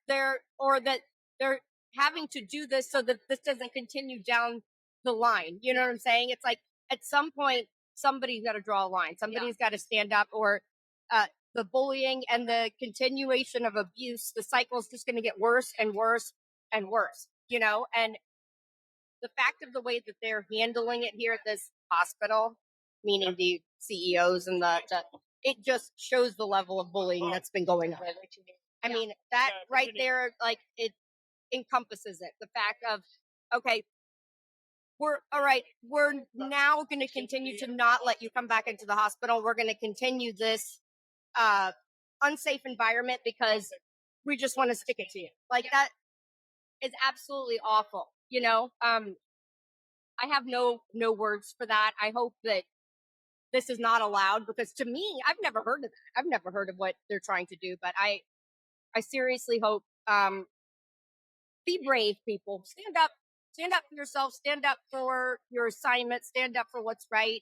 that they're having to do this so that this doesn't continue down the line. You know what I'm saying? It's like at some point somebody's got to draw a line. Somebody's got to stand up, or the bullying and the continuation of abuse, the cycle is just going to get worse and worse and worse. And the fact of the way that they're handling it here at this hospital, meaning the CEOs and it just shows the level of bullying that's been going on. I mean, that right there, like, it encompasses it. The fact of Okay. We're all right. We're now going to continue to not let you come back into the hospital. We're going to continue this unsafe environment because we just want to stick it to you. Like that is absolutely awful. You know, I have no words for that. I hope that this is not allowed because to me, I've never heard of that. I've never heard of what they're trying to do, but I seriously hope, be brave, people. Stand up for yourself, stand up for your assignment, stand up for what's right.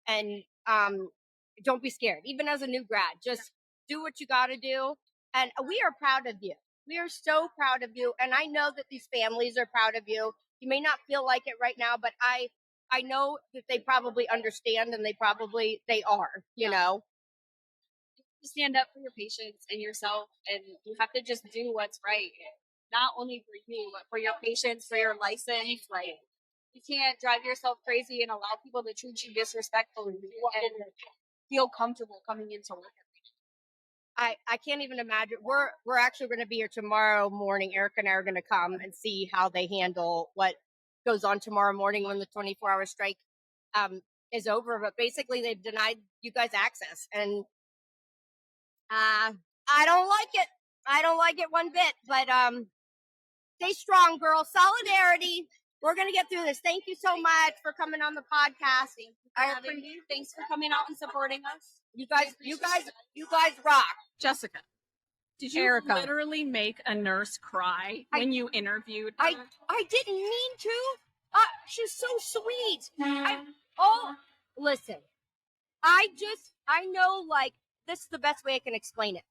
And, don't be scared. Even as a new grad, just do what you got to do. And we are proud of you. We are so proud of you. And I know that these families are proud of you. You may not feel like it right now, but I know that they probably understand and they are, you know. Stand up for your patients and yourself, and you have to just do what's right. Not only for you, but for your patients, for your license. Like, you can't drive yourself crazy and allow people to treat you disrespectfully and feel comfortable coming into work. I can't even imagine. We're actually going to be here tomorrow morning. Erica and I are going to come and see how they handle what goes on tomorrow morning when the 24-hour strike is over. But basically, they've denied you guys access, and I don't like it. I don't like it one bit. But stay strong, girl. Solidarity. We're going to get through this. Thank you so much for coming on the podcast. Thanks for coming out and supporting us. You guys rock. Jessica, did you Erica. literally make a nurse cry when you interviewed her? I didn't mean to. She's so sweet. Listen, I know, like, this is the best way I can explain it.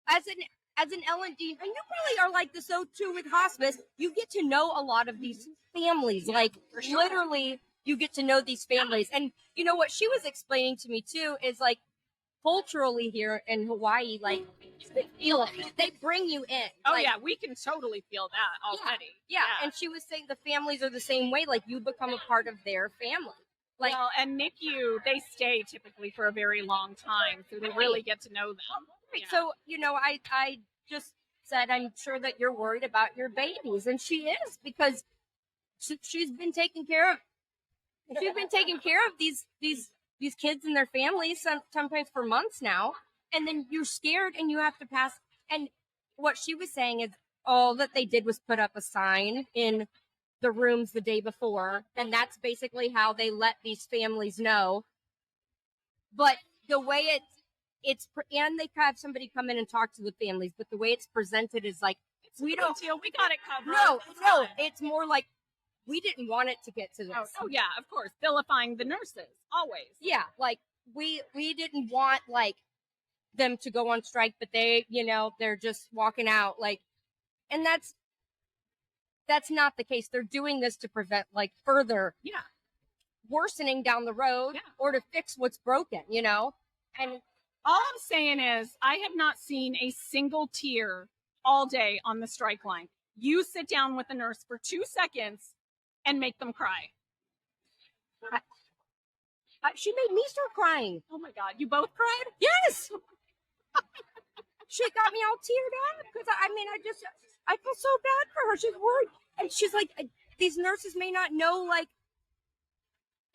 As an L&D, and you probably are like this though too with hospice, you get to know a lot of these families. Like, literally, you get to know these families. And you know what she was explaining to me too is, like, culturally here in Hawaii, like, they bring you in. Oh, like, yeah, we can totally feel that already. Yeah, and she was saying the families are the same way. Like, you become a part of their family. Like, well, and NICU, they stay typically for a very long time, so they really get to know them. Right. So, you know, I just said, I'm sure that you're worried about your babies, and she is, because she's been taking care of. She's been taking care of these kids and their families sometimes for months now, and then you're scared and you have to pass. And what she was saying is all that they did was put up a sign in the rooms the day before, and that's basically how they let these families know. But the way it's and they have somebody come in and talk to the families, but the way it's presented is like, we got it covered. No, it's more like, we didn't want it to get to this. Oh yeah, of course. Vilifying the nurses, always. Yeah, like, we didn't want, like, them to go on strike, but they, you know, they're just walking out, like, and that's not the case. They're doing this to prevent, like, further worsening down the road, or to fix what's broken, you know? And all I'm saying is, I have not seen a single tear all day on the strike line. You sit down with a nurse for 2 seconds and make them cry. She made me start crying. Oh my God, you both cried? Yes! She got me all teared up because I feel so bad for her. She's worried. And she's like, these nurses may not know, like,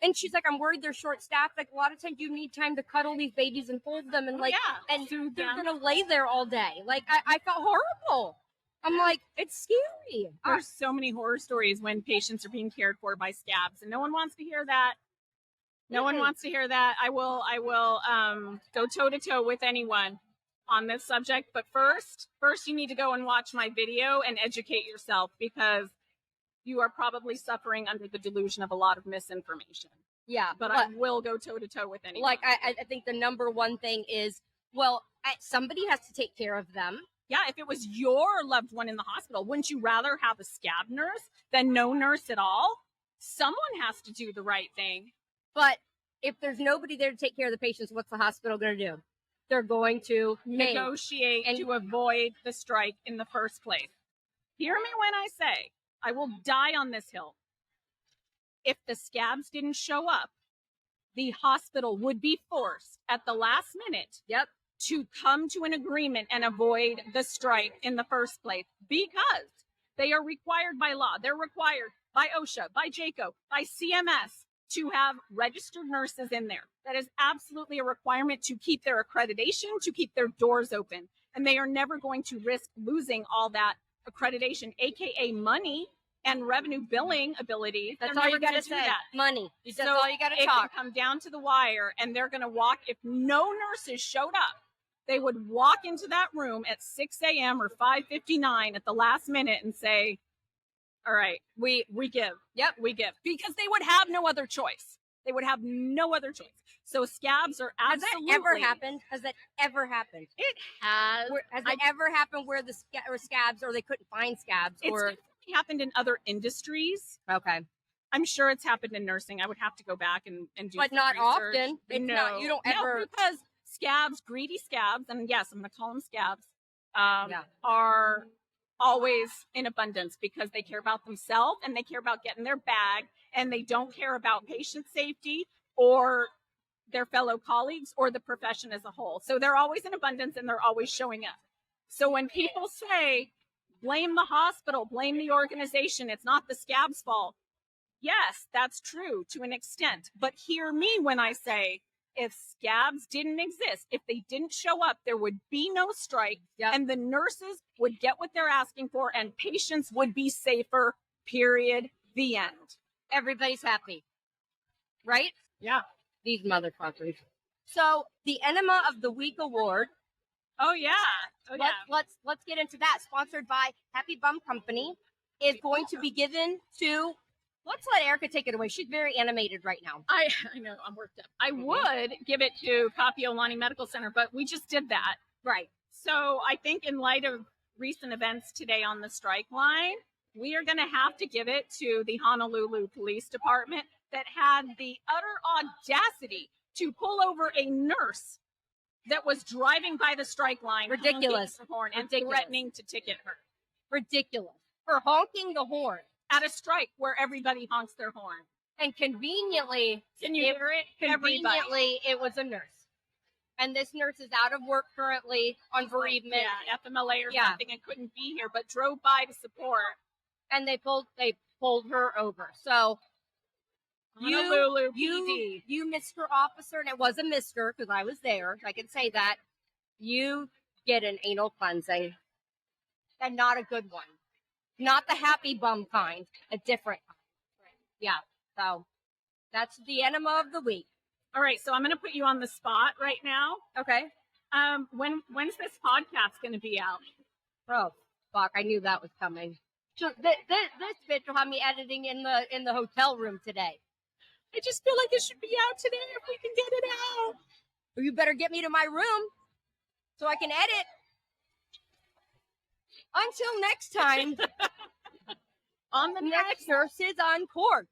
and she's like, I'm worried they're short staffed. Like, a lot of times you need time to cuddle these babies and hold them and, like, and they're going to lay there all day. Like, I felt horrible. I'm like, it's scary. There's so many horror stories when patients are being cared for by scabs, and no one wants to hear that. No one wants to hear that. I will go toe to toe with anyone on this subject. But first you need to go and watch my video and educate yourself, because you are probably suffering under the delusion of a lot of misinformation. Yeah. But I will go toe to toe with anyone. Like, I think the number one thing is, well, somebody has to take care of them. Yeah, if it was your loved one in the hospital, wouldn't you rather have a scab nurse than no nurse at all? Someone has to do the right thing. But if there's nobody there to take care of the patients, what's the hospital going to do? They're going to negotiate to avoid the strike in the first place. Hear me when I say, I will die on this hill. If the scabs didn't show up, the hospital would be forced at the last minute to come to an agreement and avoid the strike in the first place, because they are required by law. They're required by OSHA, by JACO, by CMS to have registered nurses in there. That is absolutely a requirement to keep their accreditation, to keep their doors open. And they are never going to risk losing all that accreditation, AKA money and revenue billing abilities. That's all you got to say. Money. That's all you got to talk. It can come down to the wire, and they're going to walk. If no nurses showed up, they would walk into that room at 6 a.m. or 5:59 at the last minute and say, all right, we give. Yep, we give. Because they would have no other choice. They would have no other choice. So scabs are absolutely. Has that ever happened? Has that ever happened? It has. Has it ever happened where the scabs, or they couldn't find scabs? Or It's happened in other industries. Okay. I'm sure it's happened in nursing. I would have to go back and do but some not research. often. It's not, you don't ever. No, because scabs, greedy scabs, and yes, I'm going to call them scabs, are always in abundance because they care about themselves and they care about getting their bag, and they don't care about patient safety or their fellow colleagues or the profession as a whole. So they're always in abundance and they're always showing up. So when people say, blame the hospital, blame the organization, it's not the scab's fault. Yes, that's true to an extent. But hear me when I say, if scabs didn't exist, if they didn't show up, there would be no strike, and the nurses would get what they're asking for, and patients would be safer, period, the end. Everybody's happy. Right? Yeah. These motherfuckers. So the Enema of the Week award. Oh yeah. Let's get into that. Sponsored by Happy Bum Company, is going to be given to. Let's let Erica take it away. She's very animated right now. I know, I'm worked up. I would give it to Kapi'olani Medical Center, but we just did that. Right. So I think in light of recent events today on the strike line, we are going to have to give it to the Honolulu Police Department that had the utter audacity to pull over a nurse that was driving by the strike line. Ridiculous. Honking the horn and Ridiculous. threatening to ticket her. Ridiculous. For honking the horn. At a strike where everybody honks their horn. And conveniently, Can you hear it? Conveniently, it was a nurse. And this nurse is out of work currently on bereavement. Yeah, FMLA or something, and couldn't be here, but drove by to support. And they pulled her over. So Honolulu PD. you Mr. Officer, and it was a Mr. because I was there. I can say that. You get an anal cleansing. And not a good one. Not the happy bum kind, a different kind. Yeah, so that's the Enema of the Week. All right, so I'm going to put you on the spot right now. Okay. When's this podcast going to be out? Oh, fuck, I knew that was coming. So this bitch will have me editing in the hotel room today. I just feel like it should be out today if we can get it out. Well, you better get me to my room so I can edit. Until next time, on the next Nurses on Court.